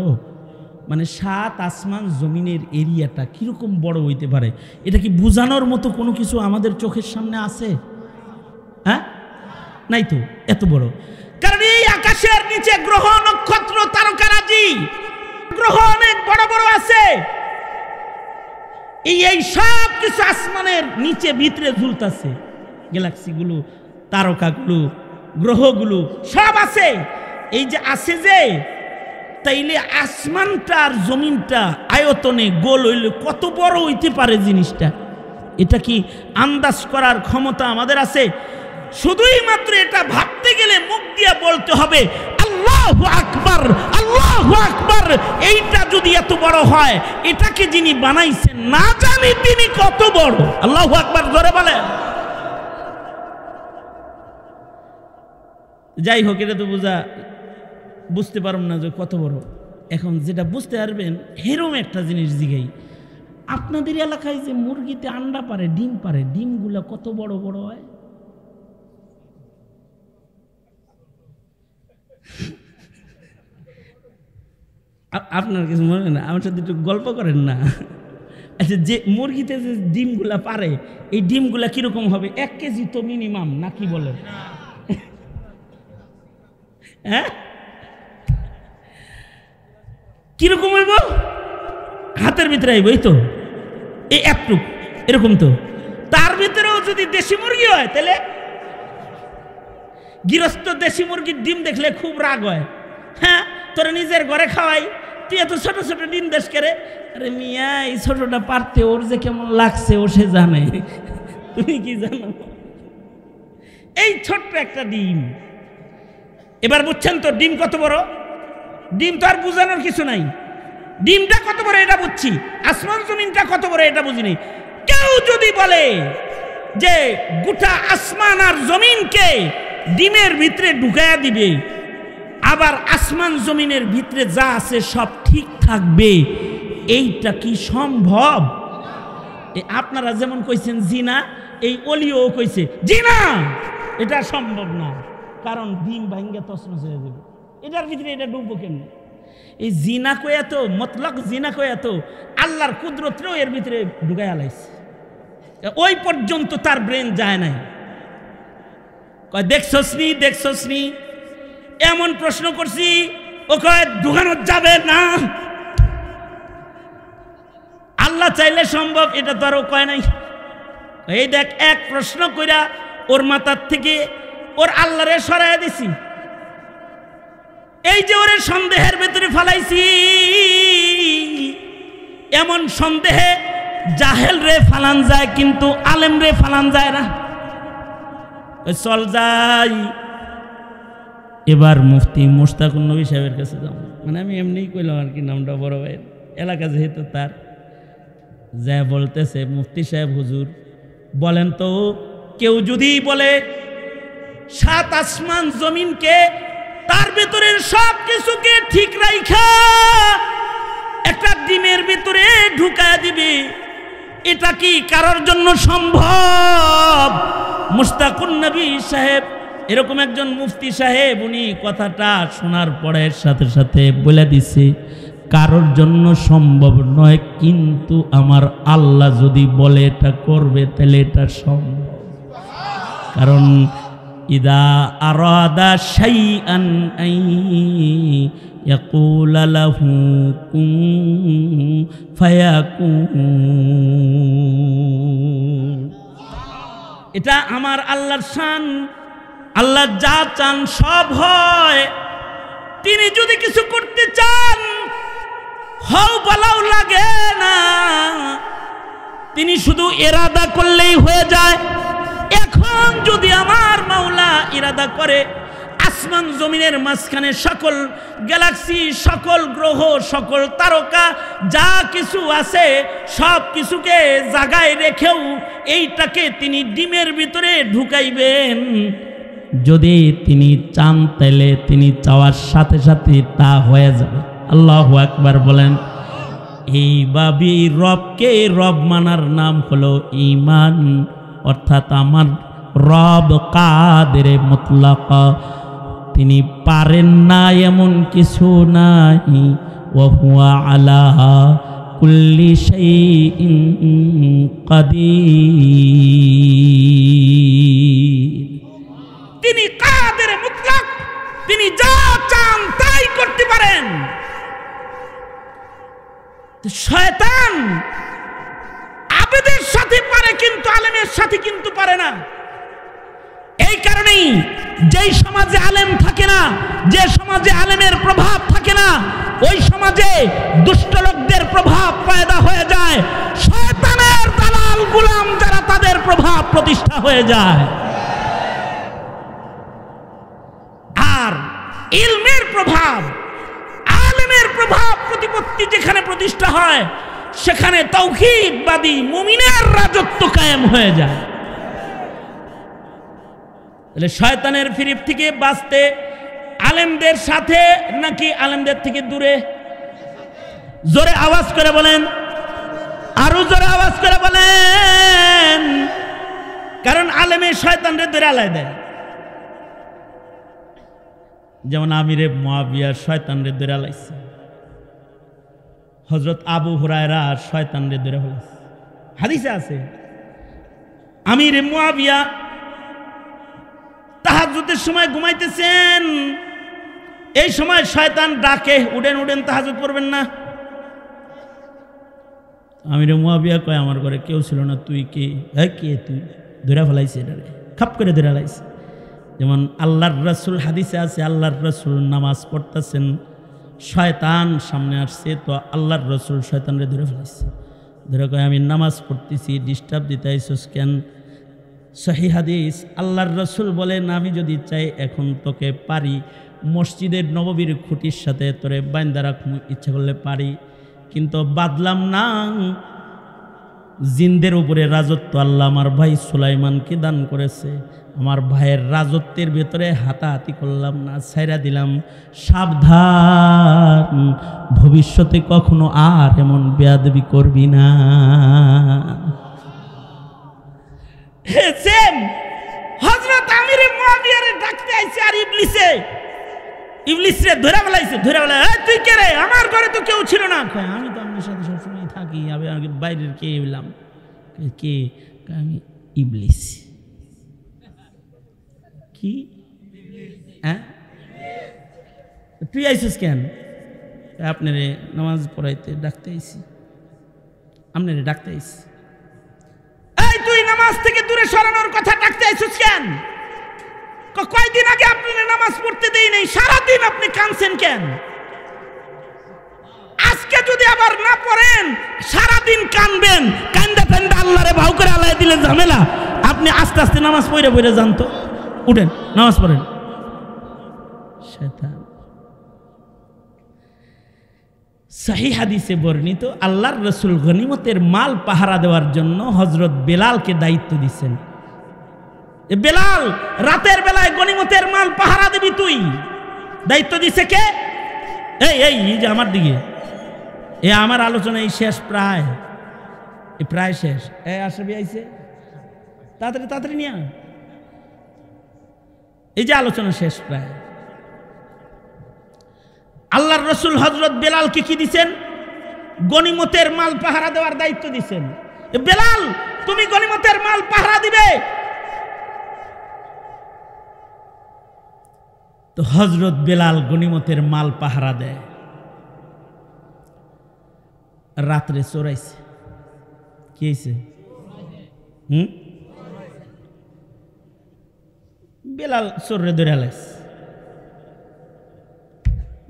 মানে 7 আসমান জমিনের এরিয়াটা কিরকম বড় হইতে পারে? এটা কি বোঝানোর মতো কোনো কিছু আমাদের চোখের সামনে আছে? হ্যাঁ, নাই তো। এত বড়, কারণ এই আকাশের নিচে গ্রহ নক্ষত্র তারকারাজি গ্রহ অনেক বড় বড় আছে। এই সব কিছু আসমানের নিচে ভিতরে ঝুলতেছে, গ্যালাক্সিগুলো, তারকাগুলো, গ্রহগুলো সব আছে। এই যে আছে যে, তাইলে আসমানটা আর জমিনটা আয়তনে গোল হইলে কত বড় হইতে পারে জিনিসটা? এটা কি আন্দাজ করার ক্ষমতা আমাদের আছে? শুধুই মাত্র এটা ভাবতে গেলে মুখ দিয়ে বলতে হবে আল্লাহু আকবার, আল্লাহু আকবার। এইটা যদি এত বড় হয়, এটাকে যিনি বানাইছেন না জানি তিনি কত বড়। আল্লাহু আকবার জোরে বলে। যাই হোক, এটা তো বুঝতে পারুন না যে কত বড়। এখন যেটা বুঝতে পারবেন, এরকম একটা জিনিস জিগাই, আপনাদের এলাকায় যে মুরগিতে আন্ডা পারে, ডিম পারে, ডিমগুলো কত বড় বড় হয়? আপনার কিছু মনে না? আমার সাথে একটু গল্প করেন না। আচ্ছা, যে মুরগিতে যে ডিমগুলা পারে, এই ডিমগুলা কিরকম হবে? 1 কেজি তো মিনিমাম, না কি বলেন? হ্যাঁ, কিরকম হইব? হাতের ভিতরে আইব, এই তো এই একটু এরকম। তো তার ভিতরেও যদি দেশি মুরগি হয়, তাহলে গৃহস্থ দেশি মুরগির ডিম দেখলে খুব রাগ হয়। হ্যাঁ, তোরা নিজের ঘরে খাওয়াই, তুই এত ছোট ছোট ডিম দেশ করে। আরে মিয়া, এই ছোটটা পারতে ওর যে কেমন লাগছে ও সে জানে, তুমি কি জানো? এই ছোট্ট একটা ডিম। এবার বুঝছেন তো ডিম কত বড়? ডিম তো আর বুঝানোর কিছু নাই। ডিমটা কত বড় এটা বুঝছি, আসমান জমিনটা কত বড় এটা বুঝিনি। কেউ যদি বলে যে গোটা আসমান আর জমিনকে ডিমের ভিতরে ঢুকাইয়া দিবে, আবার আসমান জমিনের ভিতরে যা আছে সব ঠিক থাকবে, এইটা কি সম্ভব? আপনারা যেমন কইছেন জিনা, এই অলিও কইছে জিনা, এটা সম্ভব না। কারণ ডিম ভাঙ্গা তছনছ হয়ে যাবে, এটার ভিতরে এটা ডুববো কেমন? এই জিনা কইয়া তো, মতলক জিনা কইয়া তো আল্লাহর কুদরতরেও এর ভিতরে ঢুকাই আলাইছে, ওই পর্যন্ত তার ব্রেন যায় নাই। কয় দেখছসনি দেখছসনি, এমন প্রশ্ন করছি, ও কয় ঢুকানো যাবে না, আল্লাহ চাইলে সম্ভব, এটা তো আরও কয় নাই। এই দেখ, এক প্রশ্ন কইরা ওর মাথার থেকে ওর আল্লাহরে সরাইয়া দিছি। এই যে ওরে সন্দেহের ভেতরে ফালাইছি, এমন সন্দেহে জাহেল রে ফালান যায়, কিন্তু আলেম রে ফালান যায় না। চল যাই এবার মুফতি মুশতাকুন নবী সাহেবের কাছে যাও। মানে আমি এমনিই কইলাম আর কি, নামটা বড় ভাইয়ের এলাকা যেহেতু তার। যা বলতেছে, মুফতি সাহেব হুজুর বলেন তো, কেউ যদি বলে 7 আসমান জমিনকে, তার ভিতরের সব কিছুকে ঠিক রাইখা একটা ডিমের ভিতরে ঢুকায় দিবে, এটা কি কারোর জন্য সম্ভব? মুশতাকুন নবী সাহেব, এরকম একজন মুফতি সাহেব, উনি কথাটা শোনার পরে সাথে সাথে বলে দিছে, কারোর জন্য সম্ভব নয়, কিন্তু আমার আল্লাহ যদি বলে এটা করবে, তাহলে এটা সম্ভব। কারণ ইদা আরাদা শাইআন আই ইয়াকুল লাহু কুন ফায়াকুন। এটা আমার আল্লাহর শান। আল্লাহ যা চান সব হয়। তিনি যদি কিছু করতে চান, হও বলাও লাগে না, তিনি শুধু ইরাদা করলেই হয়ে যায়। এখন যদি আমার মাওলা ইরাদা করে আসমান জমিনের মাঝখানে সকল গ্যালাক্সি, সকল গ্রহ, সকল তারকা যা কিছু আছে সব কিছুকে জায়গায় রেখেও এইটাকে তিনি ডিমের ভিতরে ঢুকাইবেন, যদি তিনি চান তাইলে তিনি চাওয়ার সাথে সাথে তা হয়ে যাবে। আল্লাহু আকবার বলেন। এইভাবেই রবকে রব মানার নাম হলো ঈমান, অর্থাৎ আমার রব কাদের মুতলাক, তিনি পারেন না এমন কিছু নাই। ওয়া হুয়া আলা কুল্লি শাইইন কাদির, তিনি কাদের মুতলাক, তিনি যা চান তাই করতে পারেন। শয়তান আবেদের সাথে পারে কিন্তু আলেমের সাথে কিন্তু পারে না। এই কারণেই যেই সমাজে আলেম থাকে না, যে সমাজে আলেমের প্রভাব থাকে না, ওই সমাজে দুষ্ট লোকদের প্রভাব পয়দা হয়ে যায়, শয়তানের দালাল গোলাম যারা তাদের প্রভাব প্রতিষ্ঠা হয়ে যায়। আর ইলমের প্রভাব, আলেমের প্রভাব প্রতিপত্তি যেখানে প্রতিষ্ঠা হয় সেখানে তাওহীদবাদী মুমিনের রাজত্ব কায়েম হয়ে যায়। তাহলে শয়তানের ফিরিপ থেকে বাঁচতে আলেমদের সাথে নাকি আলেমদের থেকে দূরে? জোরে আওয়াজ করে বলেন, আরো জোরে আওয়াজ করে বলেন। কারণ আলেমের শয়তানরে ধরে আলাই দেয়। যেমন আমিরে মুআবিয়া শয়তানরে ধরে আলাইছে, হযরত আবু হুরায়রা শয়তানরে ধরে ফেলেছে, হাদিসে আছে। আমিরে মুআবিয়া তাহাজ্জুদের সময় ঘুমাইতেছেন, এই সময় শয়তান ডাকে, উঠেন উঠেন তাহাজ্জুদ পড়বেন না। আমিরে মুআবিয়া কয় আমার ঘরে কেউ ছিল না, তুই কে? কে তুই? ধরে ফেলাইছে, এটারে খাপ করে ধরে ফেলাইছে। যেমন আল্লাহর রাসূল হাদিসে আছে, আল্লাহর রাসূল নামাজ পড়তেছেন, শয়তান সামনে আসছে, তো আল্লাহর রাসূল শয়তানরে ধরে ফেলাইছে। ধরে কয় আমি নামাজ পড়তেছি, ডিস্টার্ব দিতে আইছস কেন? সহিহ হাদিস, আল্লাহর রাসূল বলেন আমি যদি চাই এখন তোকে পারি মসজিদের নববীর খুঁটির সাথে তোরে বাইন্ধা রাখমু, ইচ্ছা করলে পারি, কিন্তু বাদলাম না। জিনদের উপরে রাজত্ব আল্লাহ আমার ভাই সুলাইমানকে দান করেছে, আমার ভাইয়ের রাজত্বের ভেতরে হাতাহাতি করলাম না, ছাইরা দিলাম। সাবধান, ভবিষ্যতে কখনো আর এমন বেয়াদবি করবি না। হযরত আমিরে মুআবিয়ারে ডাকতে আইছে, আর ইবলিসে ধরে ফেলাইছে, ধরে ফেলায়, তুই কে রে? আমার ঘরে তো কেউ ছিল না। আমি তো আপনার সাথে সবসময় থাকি, আমি বাইরের কে এলাম? কে? আমি ইবলিস। কি? হ্যাঁ, তুই আইছিস কেন? আপনারে নামাজ পড়াইতে ডাকতে আইছি, আপনারে ডাকতে আইছি। এই তুই নামাজ থেকে দূরে সরানোর কথা ডাকতে আইছিস কেন? কয়দিন আগে আপনি নামাজ পড়তে দেই নাই, সারাদিন আপনি কাঁদছেন কেন? আজকে যদি আবার না পড়েন সারাদিন কাঁদবেন, কান্দা কান্দা আল্লাহরে ভাও করে আল্লাহ দিলেন ঝামেলা। আপনি আস্তে আস্তে নামাজ পড়ে পড়ে যান, তো উঠেন নামাজ পড়েন। শয়তান। সহিহ হাদিসে বর্ণিত, আল্লাহর রাসূল গনিমতের মাল পাহারা দেওয়ার জন্য হযরত বেলালকে দায়িত্ব দিয়েছেন। বেলাল, রাতের বেলায় গনিমতের মাল পাহারা দিবি তুই। দায়িত্ব দিছে কে? এই যে আমার দিকে, আমার আলোচনা এই শেষ, প্রায় শেষ। আশরাফি আইছে, তাড়াতাড়ি তাড়াতাড়ি নিয়ে, এই যে আলোচনা শেষ প্রায়। আল্লাহর রাসূল হযরত বেলালকে কি দিছেন? গনিমতের মাল পাহারা দেওয়ার দায়িত্ব দিছেন। বেলাল, তুমি গনিমতের মাল পাহারা দিবে। তো হযরত বেলাল গনিমতের মাল পাহারা দেয়। রাত্রে চোরাইছে। কি হয়েছে? বেলাল চোরে ধরে আলাইছে,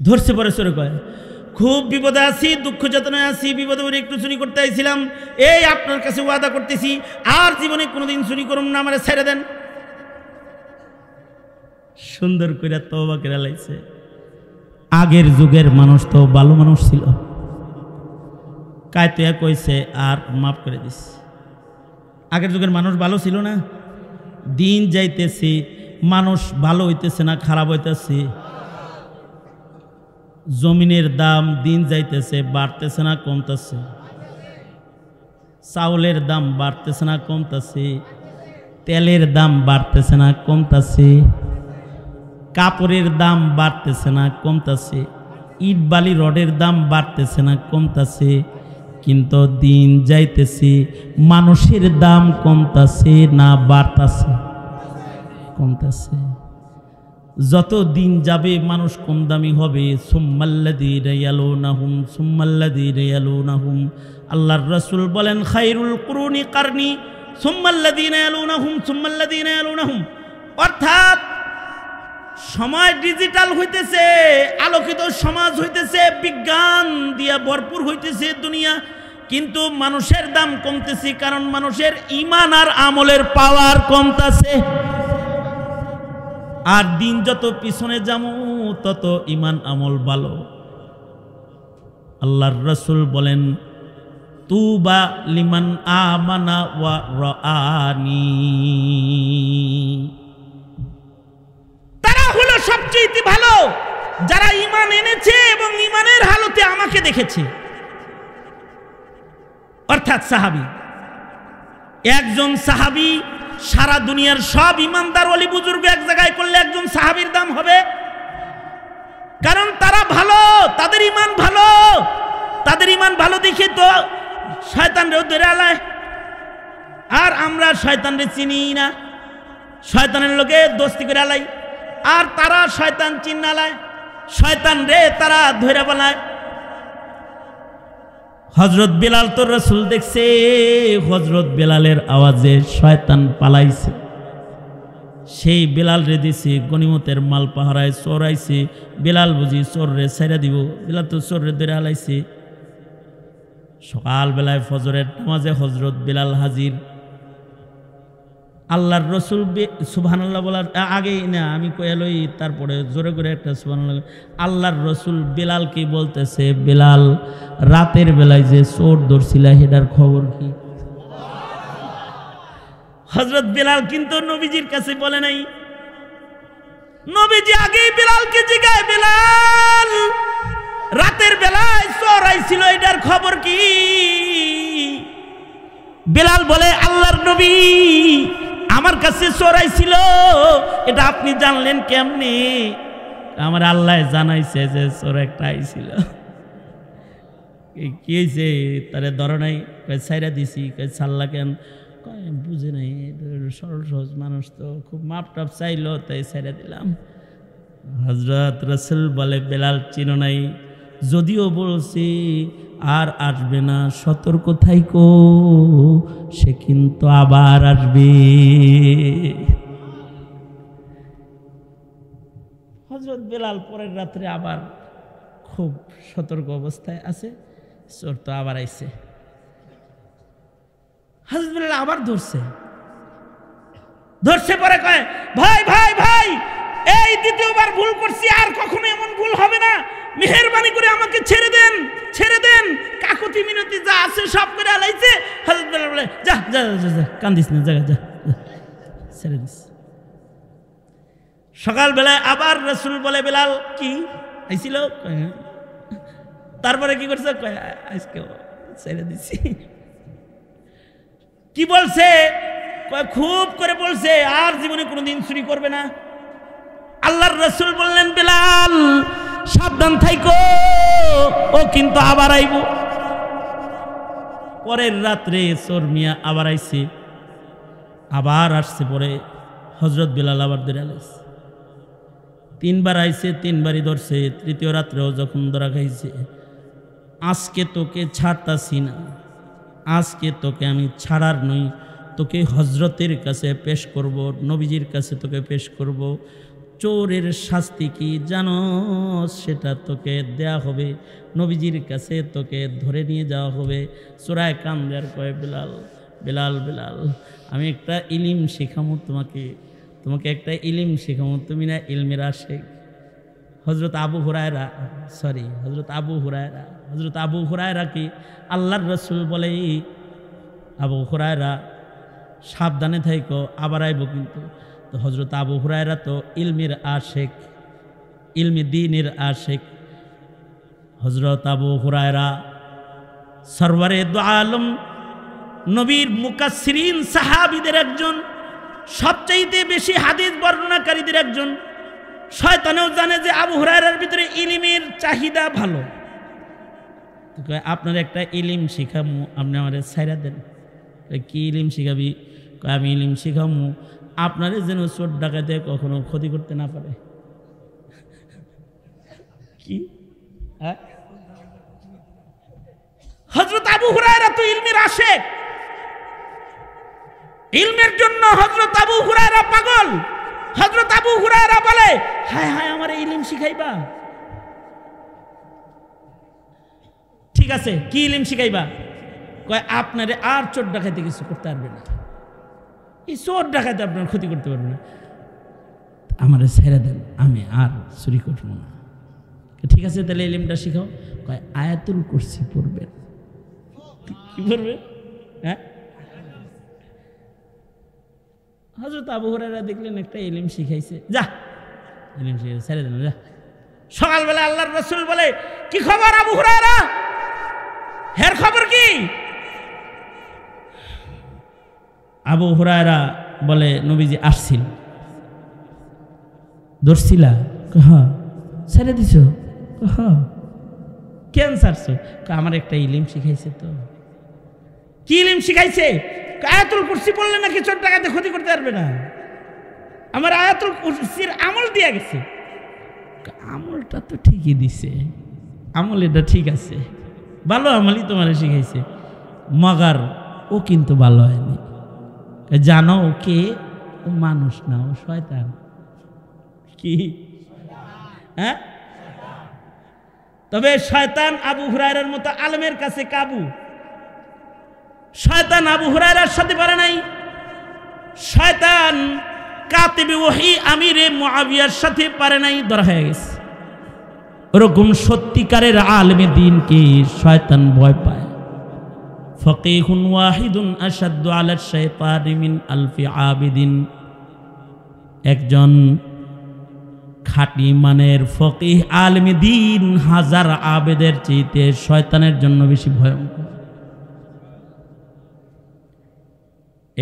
ধরছে পরে চোরে কয়, খুব বিপদে আছি, দুঃখ যাতনায় আছি, বিপদে পড়ে একটু চুরি করতে আইছিলাম, এই আপনার কাছে ওয়াদা করতেছি আর জীবনে কোনোদিন চুরি করুম না, আমারে ছেড়ে দেন। সুন্দর করে তওবা করে লাইছে। আগের যুগের মানুষ তো ভালো মানুষ ছিল, কায়তে কইছে আর মাফ করে দিস। আগের যুগের মানুষ ভালো ছিল না? দিন যাইতেছে, মানুষ ভালো হইতেছে না খারাপ হইতেছে? জমিনের দাম দিন যাইতেছে বাড়তেছে না কমতেছে? চাউলের দাম বাড়তেছে না কমতেছে? তেলের দাম বাড়তেছে না কমতেছে? কাপড়ের দাম বাড়তেছে না কমতেছে? ইট বালি রডের দাম বাড়তেছে না কমতেছে? কিন্তু দিন যাইতেছে, মানুষের দাম কমতেছে না বাড়তেছে? কমতেছে। যত দিন যাবে মানুষ কম দামি হবে। সুম্মাল্লাযীনা ইয়ালুনাহুম সুম্মাল্লাযীনা ইয়ালুনাহুম, আল্লাহর রাসূল বলেন খায়রুল কুরুনি কারনি সুম্মাল্লাযীনা ইয়ালুনাহুম সুম্মাল্লাযীনা ইয়ালুনাহুম। অর্থাৎ সময় ডিজিটাল হইতেছে, আলোকিত সমাজ হইতেছে, বিজ্ঞান দিয়ে ভরপুর হইতেছে দুনিয়া, কিন্তু মানুষের দাম কমতেছে, কারণ মানুষের ঈমান আর আমলের পাওয়ার কমতেছে। আর দিন যত পিছনে যাবো তত ঈমান আমল ভালো। আল্লাহর রাসূল বলেন তুবা লিমান আমানা ওয়া রাআনি, তারা হলো সবচেয়ে ভালো যারা ঈমান এনেছে এবং ঈমানের হালতে আমাকে দেখেছে। অর্থাৎ সাহাবী, একজন সাহাবী সারা দুনিয়ার সব ইমানদার ওলি বুজুর্গ এক জায়গায় করলে একজন সাহাবীর দাম হবে, কারণ তারা ভালো, তাদের ঈমান ভালো। তাদের ঈমান ভালো দেখে তো শয়তানরেও ধরে আলায়। আর আমরা শয়তানরে চিনি না, শয়তানের লোকে দোস্তি করে আলাই, আর তারা শয়তান চিন্নালায়, শয়তান রে তারা ধরে বলায়। হযরত বেলাল তো রাসূল দেখছে, হযরত বেলালের আওয়াজে শয়তান পালাইছে। সেই বেলাল রে দিছে গনিমতের মাল পাহারায়, চোর আইছে, বেলাল বুঝি চোর রে ছাইরা দিব, বেলাল তো চোর রে ধরে হালাইছে। সকালবেলায় ফজরের নামাজে হযরত বেলাল হাজির। আল্লাহর রাসূল সুবহানাল্লাহ বলার আগেই না আমি কইলই, তারপরে জোরে করে একটা সুবহানাল্লাহ। আল্লাহর রাসূল বেলালকে বলতেছে, বেলাল রাতের বেলায় যে চোর ধরছিলা হেডার খবর কি? হযরত বেলাল কিন্তু নবীজির কাছে বলে নাই। নবীজি আগেই বেলালকে জিজ্ঞাসা, বেলাল রাতের বেলায় চোর আইছিল এটার খবর কি? বেলাল বলে, আল্লাহর নবী আমার কাছে চোর আইছিল, এটা আপনি জানলেন কেমনে? আমার আল্লাহ জানাইছে যে চোর একটা আইছিল। কি হয়েছে? তারে ধরো নাই? ছাইরা দিছি। ছাড়লা কেন? বুঝে নাই, সরল সহজ মানুষ তো, খুব মাপ টাপ চাইলো তাই ছাইরা দিলাম। হযরত রাসূল বলে, বেলাল চিনো নাই? যদিও বলছি আর আসবে না, সতর্ক থাইকো, সে কিন্তু আবার আসবে। হযরত বেলাল পরের রাত্রে আবার খুব সতর্ক অবস্থায় আছে, চোর তো আবার আইছে। হযরত বেলাল আবার ধরছে পরে কয়, ভাই ভাই ভাই, এই দ্বিতীয়বার ভুল করছি, আর কখনো এমন ভুল হবে না, মেহেরবানি করে আমাকে ছেড়ে দেন, ছেড়ে দেন। কাকুতি মিনতি যা আছে সব করে আলাইছে। হযরত বেলাল বলে, যা যা যা, কান্দিস না, যা যা, ছেড়ে দিস। সকালবেলায় আবার রাসূল বলে, বেলাল কি আইছিল? তারপরে কি করছে? আজকে ছেড়ে দিছি। কি বলছে? খুব করে বলছে আর জীবনে কোনোদিন চুরি করবে না। আল্লাহর রাসূল বললেন, বেলাল সাবধান থাইকো, ও কিন্তু আবার আইব। পরের রাত্রে চোর মিয়া আবার আইছে, আবার আসছে। পরে হযরত বেলাল আবার ধরে আলাইছে। তিনবার আইছে, তিনবারই ধরছে। তৃতীয় রাত্রেও যখন ধরা খাইছে, আজকে তোকে ছাড়তাছি না, আজকে তোকে আমি ছাড়ার নই, তোকে হযরতের কাছে পেশ করব, নবীজির কাছে তোকে পেশ করব। চোরের শাস্তি কি জানো? সেটা তোকে দেয়া হবে, নবীজির কাছে তোকে ধরে নিয়ে যাওয়া হবে। চোরায় কান দেয়ার কয় বেলাল বেলাল বেলাল আমি একটা ইলিম শেখামো তোমাকে, তোমাকে একটা ইলিম শেখামো, তুমি না ইলমের আশেক। হজরত আবু হুরায়রা কি আল্লাহর রসুল বলে, আবু হুরায়রা সাবধানে থাইকো, আবার আইব কিন্তু। তো হজরত আবু হুরায়রা তো ইলমের আশেক, ইলমে দ্বীনের আশেক। হজরত আবু হুরায়রা সরওয়ারে দু আলম, নবীর মুকাসসিরিন সাহাবীদের একজন, সবচাইতে বেশি হাদিস বর্ণনাকারীদের একজন। শয়তানেও জানে যে আবু হুরায়রার ভিতরে ইলমের চাহিদা ভালো। আপনার একটা ইলিম শিখামু, আপনি আমারে ছাইরা দেন। কি ইলিম শিখাবি? আমি ইলিম শিখামু আপনারে যেন চোর ডাকাতে কখনো ক্ষতি করতে না পারে। কি হযরত আবু হুরায়রা তো ইলমের আশেক, ইলমের জন্য হযরত আবু হুরায়রা পাগল। হযরত আবু হুরায়রা বলে, হায় হায় আমার ইলম শিখাইবা? ঠিক আছে, কি ইলম শিখাইবা? কয় আপনারে আর চোর ডাকাইতে কিছু করতে পারবে না, এই চোর ডাকাইতে আপনার ক্ষতি করতে পারবে না, আমারে ছেড়ে দেন, আমি আর চুরি করব না। ঠিক আছে, তাহলে ইলমটা শিখাও। কয় আয়াতুল কুরসি পড়বেন। কি পড়বে? হ্যাঁ, হযরত আবু হুরায়রা দেখলেন একটা ইলম শিখাইছে, যা ইলম শিখাইছে, ছেড়ে দেন যা। সকালবেলা আল্লাহর রাসূল বলে, কি খবর আবু হুরায়রা? হের খবর কি? আবু হুরায়রা বলে, নবীজি আসছিল। ধরছিলা? হ্যাঁ। ছেড়ে দিছ? হ্যাঁ। কেন ছাড়ছো? আমার একটা ইলম শিখাইছে। তো কি ইলম শিখাইছে? আয়াতুল কুরসি পড়লে নাকি চোর ডাকাতে ক্ষতি করতে পারবে না। আমার আয়াতুল কুরসির আমল দিয়া গেছে। আমলটা তো ঠিকই দিছে, আমল এটা ঠিক আছে, ভালো আমলই তোমার শিখাইছে, মগার ও কিন্তু ভালো হয়নি। জানো ও কে? ও মানুষ না, ও শয়তান। কি? হ্যাঁ, তবে শয়তান আবু হুরায়রার মতো আলেমের কাছে কাবু। শয়তান আবু হুরায়রার সাথে পারে নাই। শয়তান কাতিবে ওহী আমিরে মুআবিয়ার সাথে পারে নাই, ধরা হয়ে গেছে। ওরকম সত্যিকারের আলেমে দ্বীনকে শয়তান ভয় পায়। ফকিহুন ওয়াহিদুন আশাদ্দু আলা শাইতানি মিন আলফি আবিদিন। একজন খাঁটি মানের ফকিহ আলেমে দ্বীন হাজার আবেদের চাইতে শয়তানের জন্য বেশি ভয়ঙ্কর।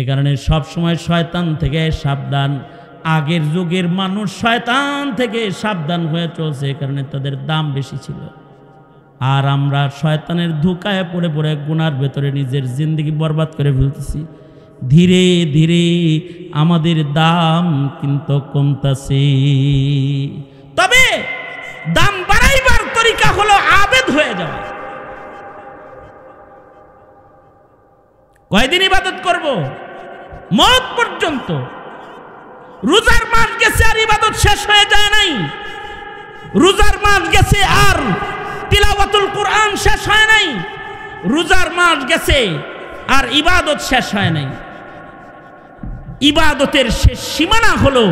এ কারণে সবসময় শয়তান থেকে সাবধান। আগের যুগের মানুষ শয়তান থেকে সাবধান হয়ে চলছে, এ কারণে তাদের দাম বেশি ছিল। আর আমরা শয়তানের ধোঁকায় পড়ে পড়ে গুনার ভেতরে নিজের জিন্দেগি বরবাদ করে ফেলতেছি। ধীরে ধীরে আমাদের দাম কিন্তু কমতেছে। তবে দাম বাড়াইবার তরিকা হলো আবেদ হয়ে যাওয়া। কয়দিন ইবাদত করব? মওত পর্যন্ত। রোজার মাস গেছে আর ইবাদত শেষ হয়ে যায় নাই। রোজার মাস গেছে আর তিলাওয়াতুল কুরআন শেষ হয় নাই। রোজার মাস গেছে আর ইবাদত শেষ হয় নাই। ইবাদতের শেষ সীমানা হলো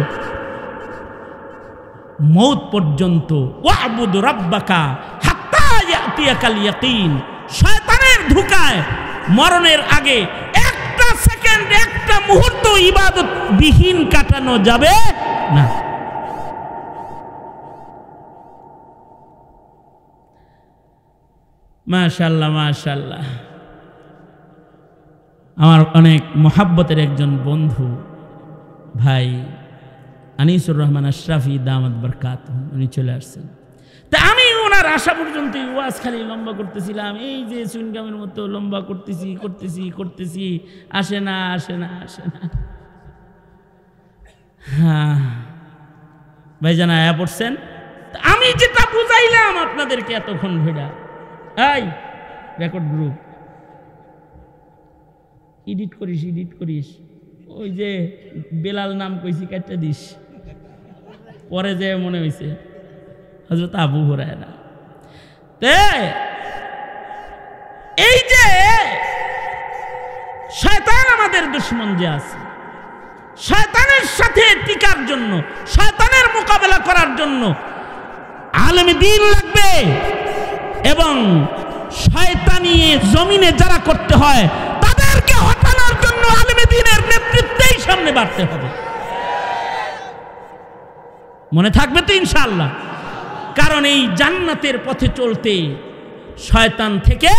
মওত পর্যন্ত। ওয়াবুদ রাব্বাকা হাত্তা ইয়াতিয়াকাল ইয়াকিন। শয়তানের ধোঁকায় মরণের আগে একটা সেকেন্ড, একটা মুহূর্ত ইবাদত বিহীন কাটানো যাবে না। মাশাআল্লাহ, মাশাআল্লাহ। আমার অনেক মহাব্বতের একজন বন্ধু ভাই আনিসুর রহমান আশরাফি দামাত বরকাতুহু, উনি চলে আসছেন। তা আমি ওনার আসা পর্যন্ত ওয়াজ খালি লম্বা করতেছিলাম, এই যে চুইনগামের মতো লম্বা করতেছি, আসে না। হ্যাঁ ভাইজান আয়া পড়ছেন। আমি যেটা বুঝাইলাম আপনাদেরকে এতক্ষণ ভিড়া, এই রেকর্ড গ্রুপ এডিট করিস, ওই যে বেলাল নাম কইছি কাটটা দিস। পরে যে মনে হয়েছে হযরত আবু হুরায়রা। এই যে শয়তান আমাদের দুশমন যে আছে, শয়তানের সাথে টিকার জন্য, শয়তানের মোকাবেলা করার জন্য আলেম দ্বীন লাগবে, এবং শয়তানি জমিনে যারা করতে হয় তাদেরকে হটানোর জন্য আলেম দ্বীনের নেতৃত্বেই সামনে বাড়তে হবে। মনে থাকবে তো ইনশাআল্লাহ? কারণ এই জান্নাতের পথে চলতে শয়তান থেকে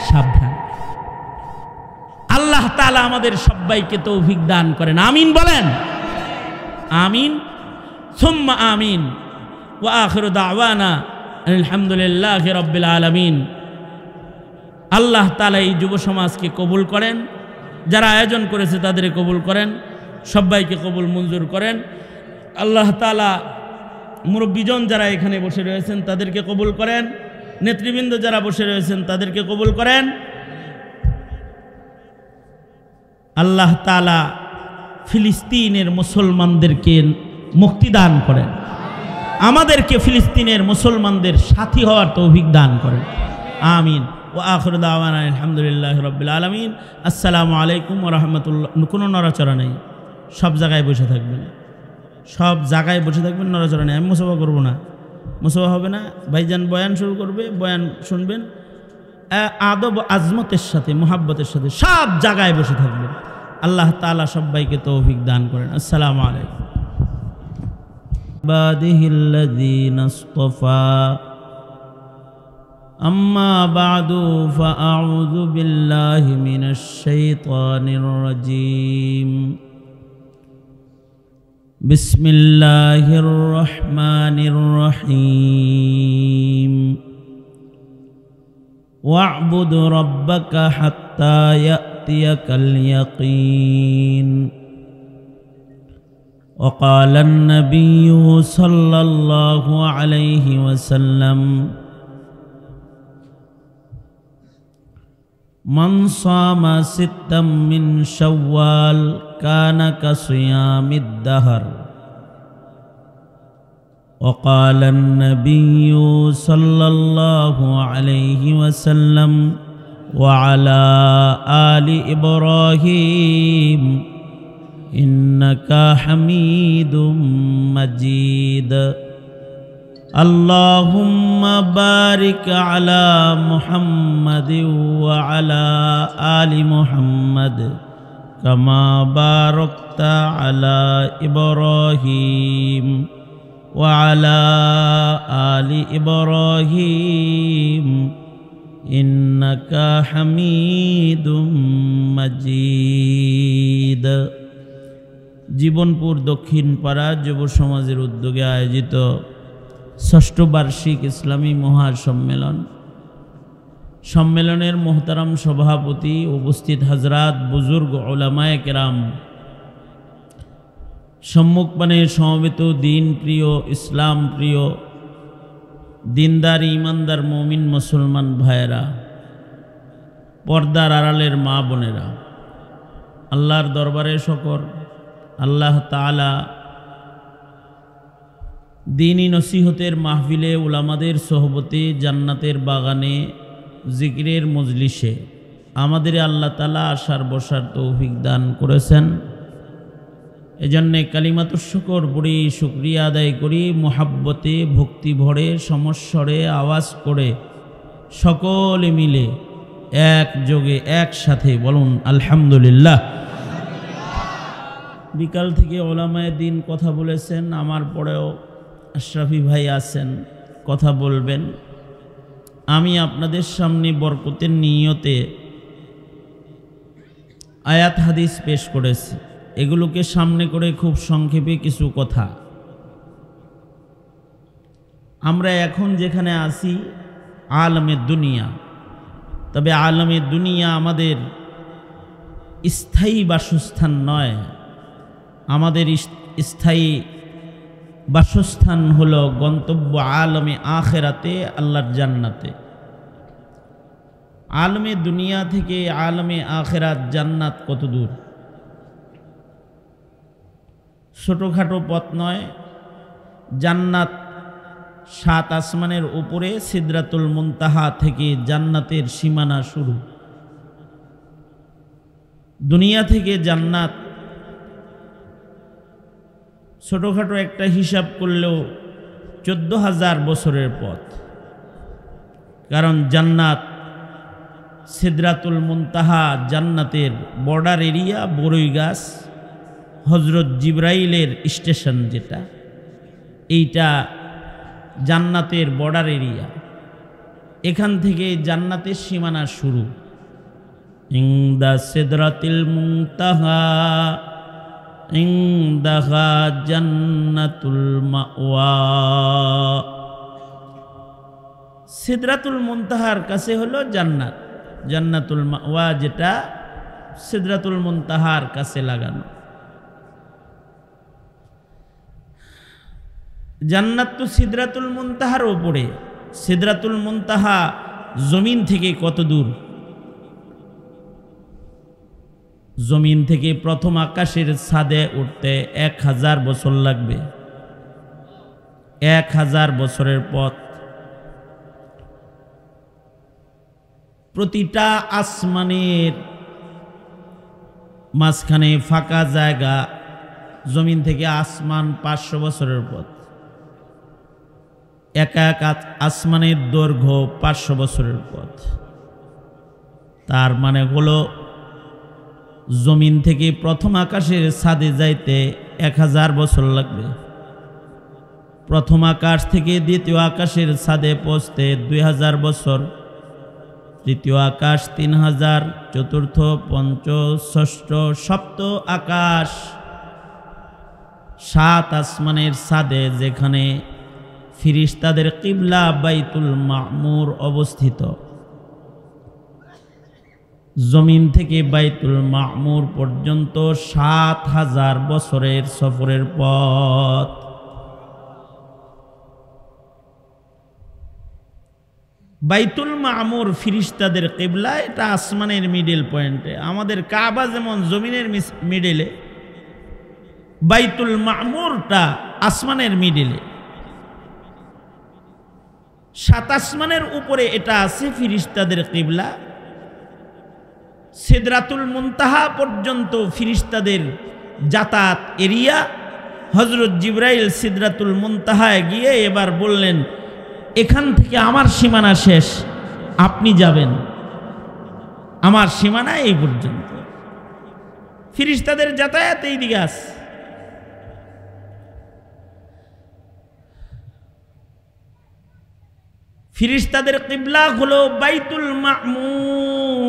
সাবধান। আল্লাহ তাআলা আমাদের সবাইকে তৌফিক দান করেন, আমিন বলেন। আমিন সুম্মা আমিন। ওয়া আখিরু দাওয়ানা আলহামদুলিল্লাহি রাব্বিল আলামিন। আল্লাহ তাআলা এই যুব সমাজকে কবুল করেন, যারা আয়োজন করেছে তাদের কবুল করেন, সবাইকে কবুল মঞ্জুর করেন। আল্লাহ তাআলা মুরব্বীজন যারা এখানে বসে রয়েছেন তাদেরকে কবুল করেন, নেতৃবৃন্দ যারা বসে রয়েছেন তাদেরকে কবুল করেন। আল্লাহ তাআলা ফিলিস্তিনের মুসলমানদেরকে মুক্তি দান করেন, আমাদেরকে ফিলিস্তিনের মুসলমানদের সাথী হওয়ার তৌফিক দান করেন, আমিন। ওয়া আখিরু দাওয়ানা আলহামদুলিল্লাহি রাব্বিল আলামিন। আসসালামু আলাইকুম ওয়া রাহমাতুল্লাহ। কোনো নড়াচড়া নেই, সব জায়গায় বসে থাকবেন, সব জায়গায় বসে থাকবেন, নড়াচড়া নেই। আমি মুসাফা করবো না, মুসাফা হবে না। ভাইজান বয়ান শুরু করবে, বয়ান শুনবেন আদব আজমতের সাথে, মুহাব্বতের সাথে, সব জায়গায় বসে থাকবেন। আল্লাহ তাআলা সবাইকে তৌফিক দান করেন। আসসালামু আলাইকুম। বাদিহিল্লাযীনা ইসতাফা আম্মা বা'দু ফাআউযু বিল্লাহি মিনাশ শাইতানির রাজীম। বিসমিল্লাহির রহমানির রহিম। ওয়া'বুদ রাব্বাকা হাত্তা ইয়াতিয়াকাল ইয়াকিন। وقال النبي صلى الله عليه وسلم من صام ستا من شوال كان كصيام الدهر. وقال النبي صلى الله عليه وسلم وعلى آل إبراهيم إنك حميد مجيد. اللهم بارك على محمد وعلى آل محمد كما باركت على إبراهيم وعلى آل إبراهيم إنك حميد مجيد. জীবনপুর দক্ষিণ পাড়া যুব সমাজের উদ্যোগে আয়োজিত ষষ্ঠ বার্ষিক ইসলামী মহাসম্মেলন, সম্মেলনের মোহতারাম সভাপতি, উপস্থিত হাজরাত, বুজুর্গ উলামায়ে কেরাম, সম্মুখপানে সমবেত দিন প্রিয়, ইসলাম প্রিয়, দিনদার ইমানদার মুমিন মুসলমান ভাইয়েরা, পর্দার আড়ালের মা বোনেরা, আল্লাহর দরবারে শকর। আল্লাহ তাআলা দ্বীনি নসিহতের মাহফিলে, উলামাদের সোহবতে, জান্নাতের বাগানে, জিকিরের মজলিসে আমাদের আল্লাহ তাআলা আসার বসার তৌফিক দান করেছেন। এজন্যে কালিমাতুশ শুকর পড়ি, শুকরিয়া আদায় করি, মুহাব্বতে ভক্তি ভরে সমস্বরে আওয়াজ করে সকলে মিলে একযোগে একসাথে বলুন আলহামদুলিল্লাহ। বিকাল থেকে ওলামায়ে দ্বীন কথা বলেছেন, আমার পরেও আশরাফি ভাই আছেন, কথা বলবেন। আমি আপনাদের সামনে বরকতের নিয়তে আয়াত হাদিস পেশ করেছি, এগুলোকে সামনে করে খুব সংক্ষেপে কিছু কথা। আমরা এখন যেখানে আছি আলমে দুনিয়া, তবে আলমে দুনিয়া আমাদের স্থায়ী বাসস্থান নয়। আমাদের স্থায়ী বাসস্থান হলো গন্তব্য আলমে আখেরাতে, আল্লাহর জান্নাতে। আলমে দুনিয়া থেকে আলমে আখেরাত জান্নাত কত দূর? ছোটোখাটো পথ নয়, জান্নাত 7 আসমানের উপরে, সিদরাতুল মুনতাহা থেকে জান্নাতের সীমানা শুরু। দুনিয়া থেকে জান্নাত ছোটখাটো একটা হিসাব করলেও 14,000 বছরের পথ। কারণ জান্নাত, সিদরাতুল মুনতাহা জান্নাতের বর্ডার এরিয়া, বড়ই গাছ, হজরত জিবরাইলের স্টেশন যেটা, এইটা জান্নাতের বর্ডার এরিয়া। এখান থেকে জান্নাতের সীমানা শুরু। ইনদা সিদরাতিল মুনতাহা ইনদাহা জান্নাতুল মাওয়া। সিদরাতুল মুনতাহার কাছে হলো জান্নাত, জান্নাতুল মাওয়া যেটা সিদরাতুল মুনতাহার কাছে লাগানো। জান্নাত তো সিদরাতুল মুনতাহার উপরে। সিদরাতুল মুনতাহা জমিন থেকে কত দূর? জমিন থেকে প্রথম আকাশের ছাদে উঠতে 1000 বছর লাগবে। 1000 বছরের পথ। প্রতিটা আসমানের মাঝখানে ফাঁকা জায়গা। জমিন থেকে আসমান 500 বছরের পথ। এক এক আসমানের দৈর্ঘ্য 500 বছরের পথ। তার মানে হলো জমিন থেকে প্রথম আকাশের ছাদে যাইতে 1000 বছর লাগবে। প্রথম আকাশ থেকে দ্বিতীয় আকাশের ছাদে পৌঁছতে 2000 বছর। তৃতীয় আকাশ 3000, চতুর্থ, পঞ্চম, ষষ্ঠ, সপ্ত আকাশ, 7 আসমানের ছাদে যেখানে ফিরিস্তাদের কিবলা বাইতুল মামুর অবস্থিত। জমিন থেকে বাইতুল মামুর পর্যন্ত 7000 বছরের সফরের পথ। বাইতুল মামুর ফিরিস্তাদের কিবলা, এটা আসমানের মিডল পয়েন্টে। আমাদের কাবা যেমন জমিনের মিডলে, বাইতুল মামুরটা আসমানের মিডলে। 7 আসমানের উপরে এটা আছে ফিরিস্তাদের কিবলা। সিদরাতুল মুনতাহা পর্যন্ত ফিরিস্তাদের যাতায়াত এরিয়া। হযরত জিবরাইল সিদরাতুল মুনতাহায় গিয়ে এবার বললেন, এখান থেকে আমার সীমানা শেষ, আপনি যাবেন। আমার সীমানা এই পর্যন্ত। ফিরিস্তাদের যাতায়াত এই দিকে আছে। ফিরিস্তাদের কিবলা হলো বাইতুল মামুর।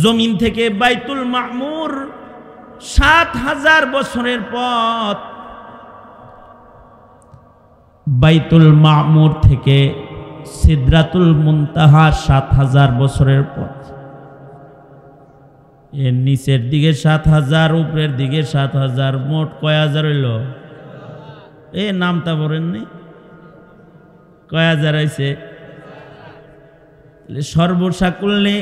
জমিন থেকে বাইতুল মামুর 7000 বছরের পথ। বাইতুল মামুর থেকে সিদরাতুল মুনতাহা 7000 বছরের পথ। এর নিচের দিকে 7000, উপরের দিকে 7000, মোট কয় হাজার হইল? এ নামটা বলেননি, কয় হাজার হয়েছে? সর্বসাকুল্যে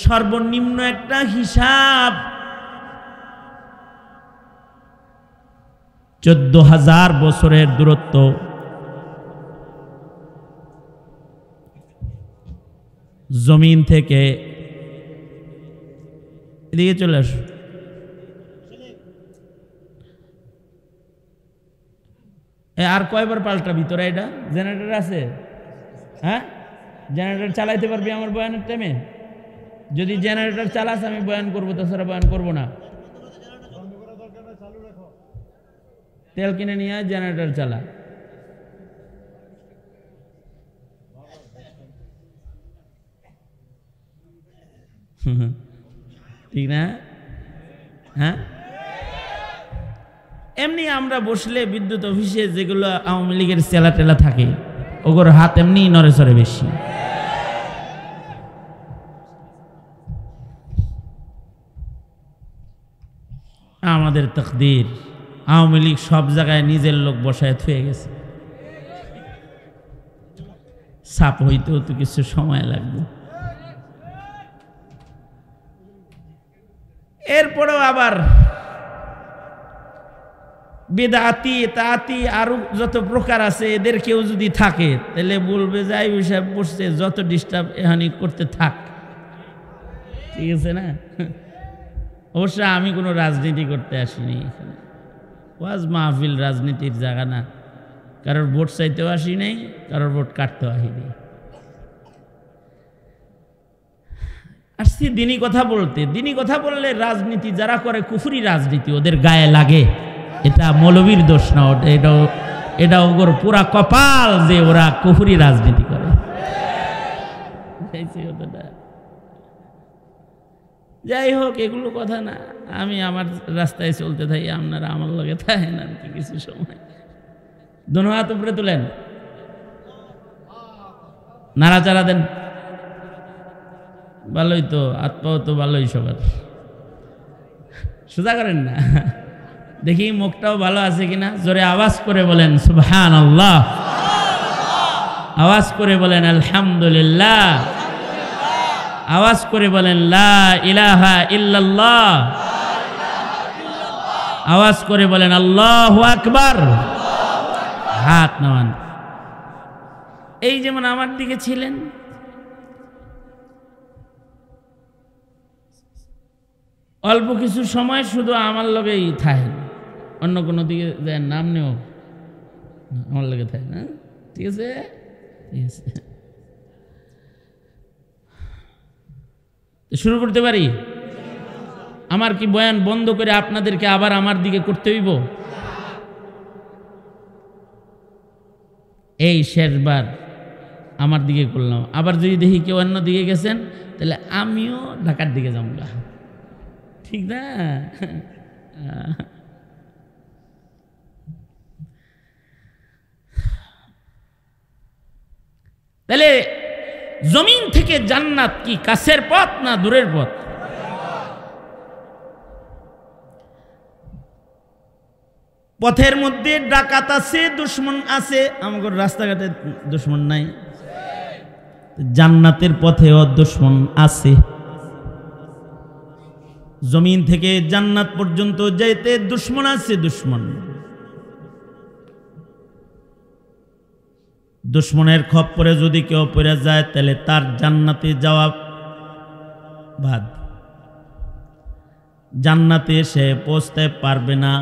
সর্বনিম্ন একটা হিসাব 14,000 বছরের দূরত্ব। জমিন থেকে এদিকে চলে আসো। আর কয়বার পাল্টা ভিতরে? এটা জেনারেটর আছে? হ্যাঁ, জেনারেটর চালাইতে পারবি আমার বয়ানের টাইমে? যদি জেনারেটর চালাস আমি বয়ান করবো, তাছাড়া বয়ান করবো না। তেল কিনে নিয়ে জেনারেটর চালা। ঠিক না? হ্যাঁ, এমনি আমরা বসলে বিদ্যুৎ অফিসে যেগুলো আওয়ামী লীগের চেলা টেলা থাকে, ওগুলোর হাত এমনি নড়ে চড়ে বেশি। আমাদের তাকদীর, আওয়ামী লীগ সব জায়গায় নিজের লোক বসায় থুয়ে গেছে। সাপ হইতেও তো কিছু সময় লাগবে। এরপরেও আবার বেদাতি তাতি আরো যত প্রকার আছে, এদের কেউ যদি থাকে তাহলে বলবে যাই সাহেব বসছে, যত ডিস্টার্ব এখানে করতে থাক। ঠিক আছে না? অবশ্য আমি কোনো রাজনীতি করতে আসিনি এখানে, ওয়াজ মাহফিল রাজনীতির জায়গা না। কারোর ভোট চাইতেও আসি নাই, কারোর ভোট কাটতেও আসিনি। আসছি দিনী কথা বলতে। দিনী কথা বললে রাজনীতি যারা করে কুফরি রাজনীতি ওদের গায়ে লাগে, এটা মৌলবীর দোষ না, এটা ওগর পুরা কপাল যে ওরা কুফরি রাজনীতি করে। যাই হোক, এগুলো কথা না, আমি আমার রাস্তায় চলতে থাকি, আপনারা আমার লগে থাকেন আর কি। কিছু সময় দোনো হাত উপরে তুলেন, নাড়াচাড়া দেন, ভালোই তো, আত্মাও তো ভালোই সবার। সোজা করেন না, দেখি মুখটাও ভালো আছে কিনা। জোরে আওয়াজ করে বলেন সুবহানাল্লাহ, আওয়াজ করে বলেন আলহামদুলিল্লাহ, আওয়াজ করে বলেন লা ইলাহা ইল্লাল্লাহ, আওয়াজ করে বলেন আল্লাহু আকবার। হাত নামান। এই যেমন আমার দিকে ছিলেন, অল্প কিছু সময় শুধু আমার লগেই থাকেন, অন্য কোনো দিকে দেন নাম নেও, আমার লগে থাকে না। ঠিক আছে, ঠিক আছে, শুরু করতে পারি? আমার কি বয়ান বন্ধ করে আপনাদেরকে আবার আমার দিকে করতে হইব? এই শেষবার আমার দিকে করলাম, আবার যদি দেখি কেউ অন্য দিকে গেছেন তাহলে আমিও ঢাকার দিকে যাবো। ঠিক না? তাহলে জমিন থেকে জান্নাত কি কাছের পথ না দূরের পথ? পথের মধ্যে ডাকাত আছে, দুশ্মন আছে, আমাদের রাস্তাঘাটে দুশ্মন নাই। জান্নাতের পথেও দুশ্মন আছে। জমিন থেকে জান্নাত পর্যন্ত যাইতে দুশ্মন আছে, দুশ্মন। দুশ্মনের খপ্পরে যদি কেউ পড়ে যায় তাহলে তার জান্নাতে যাওয়া বাদ, জান্নাতে সে পৌঁছতে পারবে না।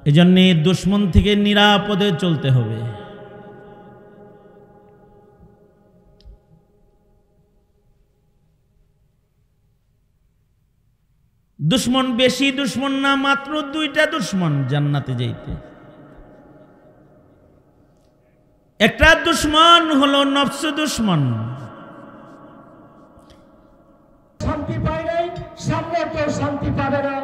এজন্য দুশ্মন থেকে নিরাপদে চলতে হবে। দুশ্মন বেশি দুশ্মন না, মাত্র দুইটা দুশ্মন জান্নাতে যাইতে। একটা দুশ্মন হলো নফস দুশ্মন। শান্তি পাই নাই, সামনে কেউ শান্তি পাবে না।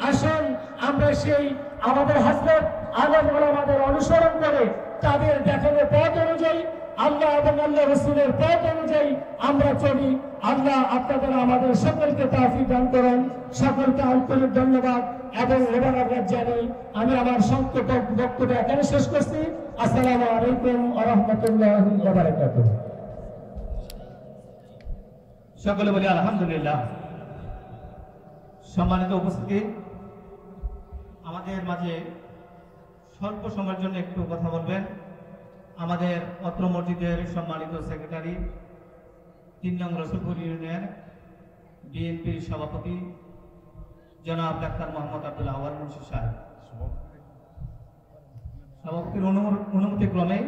আসুন আমরা সেই আমাদের হযরত আলেম ওলামাদের অনুসরণ করে তাদের দেখানো পথ অনুযায়ী, আল্লাহ এবং আল্লাহ রাসূলের পথ অনুযায়ী আমরা চলি। আল্লাহ আপনাদের আমাদের সকলকে তৌফিক দান করেন। সকলকে আন্তরিক ধন্যবাদ এবং মোবারকবাদ জানাই আমি আমার সংক্ষিপ্ত বক্তব্য এখানে শেষ করছি। আসসালামু আলাইকুম ওয়া রাহমাতুল্লাহি ওয়া বারাকাতুহু। সকলে বলি আলহামদুলিল্লাহ। সম্মানিত উপস্থিতি, আমাদের মাঝে স্বল্প সময়ের জন্য একটু কথা বলবেন আমাদের অত্র মসজিদের সম্মানিত সেক্রেটারি, ৩ নং রসুলপুর ইউনিয়নের বিএনপির সভাপতি জনাব ডাক্তার মোহাম্মদ আব্দুল আওয়াল মুন্সি সাহেব। সভাপতির অনুমতি ক্রমে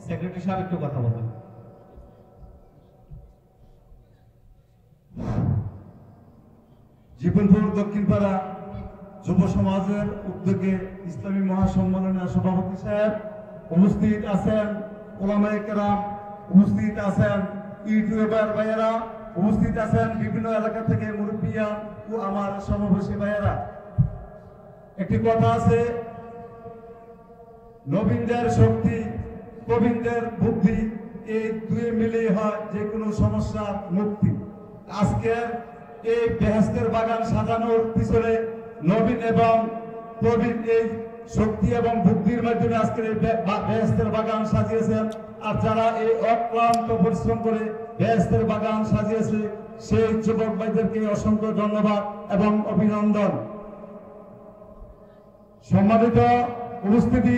সেক্রেটারি সাহেব একটু কথা বলবেন। জীবনপুর দক্ষিণপাড়া যুব সমাজের উদ্যোগে ইসলামী মহাসম্মেলনের সভাপতি সাহেব উপস্থিত আছেন, ওলামায়ে কেরাম উপস্থিত আছেন, ইউটিউবার ভাইয়েরা উপস্থিত আছেন, বিভিন্ন এলাকা থেকে মুরব্বিয়ান ও আমার সমবয়সী ভাইয়েরা। একটি কথা আছে, নবীনদের শক্তি প্রবীণদের বুদ্ধি, এই দুই মিলেই হয় যে কোনো সমস্যার মুক্তি। আজকের এই বেহেশতের বাগান সাজানোর পিছনে নবীন এবং প্রবীণ এই শক্তি এবং বুদ্ধির মাধ্যমে আজকের এই বেহেশতের বাগান সাজিয়েছেন। আর যারা এই অক্লান্ত পরিশ্রম করে বেহেশতের বাগান সাজিয়েছে সেই যুবক ভাইদেরকে অসংখ্য ধন্যবাদ এবং অভিনন্দন। সম্মানিত উপস্থিতি,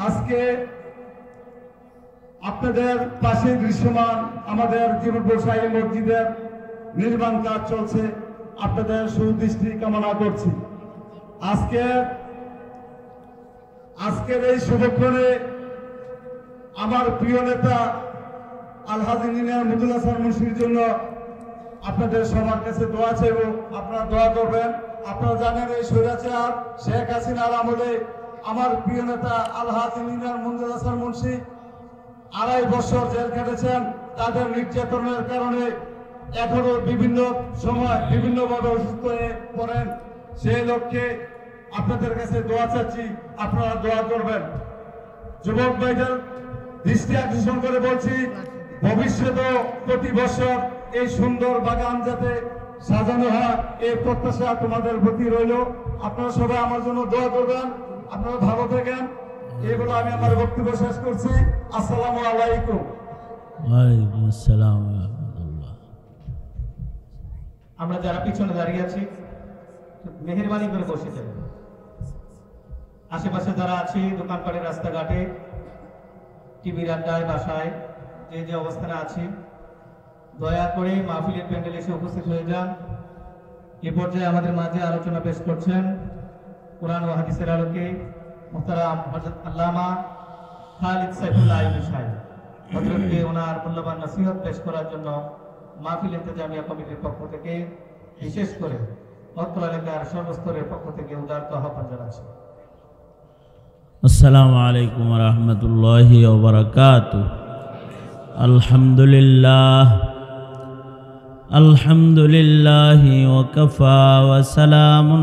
আজকে আপনাদের পাশে দৃশ্যমান আমাদের জীবনপুর শাহী মসজিদের নির্মাণ কাজ চলছে। আপনাদের সুদৃষ্টি কামনা করছি। আজকের এই শুভক্ষণে আমার প্রিয় নেতা আলহাজি ইঞ্জিনিয়ার মঞ্জুর হাসান মুন্সির জন্য আপনাদের সবার কাছে দোয়া চাইব। আপনারা দোয়া করবেন। আপনারা জানেন এই স্বৈরাচার শেখ হাসিনার আমলে আমার প্রিয় নেতা আলহাজি ইঞ্জিনিয়ার মঞ্জুর হাসান মুন্সি 2.5 বছর জেল খেটেছেন। তাদের নির্যাতনের কারণে এখনো বিভিন্ন সময় বিভিন্নভাবে অসুস্থ হয়ে পড়েন। সেই লক্ষ্যে আপনাদের কাছে দোয়া চাচ্ছি, আপনারা দোয়া করবেন। যুবক ভাইদের দৃষ্টি আকর্ষণ করে বলছি, ভবিষ্যতে প্রতি বছর এই সুন্দর বাগান যাতে সাজানো হয় এই প্রত্যাশা তোমাদের প্রতি রইল। আপনারা সবাই আমার জন্য দোয়া করবেন। আপনারা ভালো থাকেন। এগুলো আমি আমার বক্তব্য শেষ করছি। আসসালামু আলাইকুম। ওয়ালাইকুম আসসালাম ওয়া রাহমাতুল্লাহ। আমরা যারা পিছনে দাঁড়িয়ে আছি মেহেরবানি করে বসে যাবে। আশেপাশে যারা আছি দোকানপাটে, রাস্তাঘাটে, টিভির আড্ডায়, বাসায়, যে যে অবস্থানে আছি, দয়া করে মাহফিলের প্যান্ডেলে এসে উপস্থিত হয়ে যান। এ পর্যায়ে আমাদের মাঝে আলোচনা পেশ করছেন কোরআন ও হাদিসের আলোকে মুহতারাম হযরত আল্লামা খালিদ সাইফুল্লাহ আইয়ুবী সাহেব। হযরতকে ওনার মূল্যবান নসিহত পেশ করার জন্য মাহফিল ইন্তেজামিয়া কমিটির পক্ষ থেকে, বিশেষ করে অত্র এলাকার সর্বস্তরের পক্ষ থেকে উদারত আহ্বান জানাচ্ছি। আসসালামু আলাইকুম ওয়া রাহমাতুল্লাহি ওয়া বারাকাতুহু। আলহামদুলিল্লাহি ওয়া কাফা ওয়া সালামুন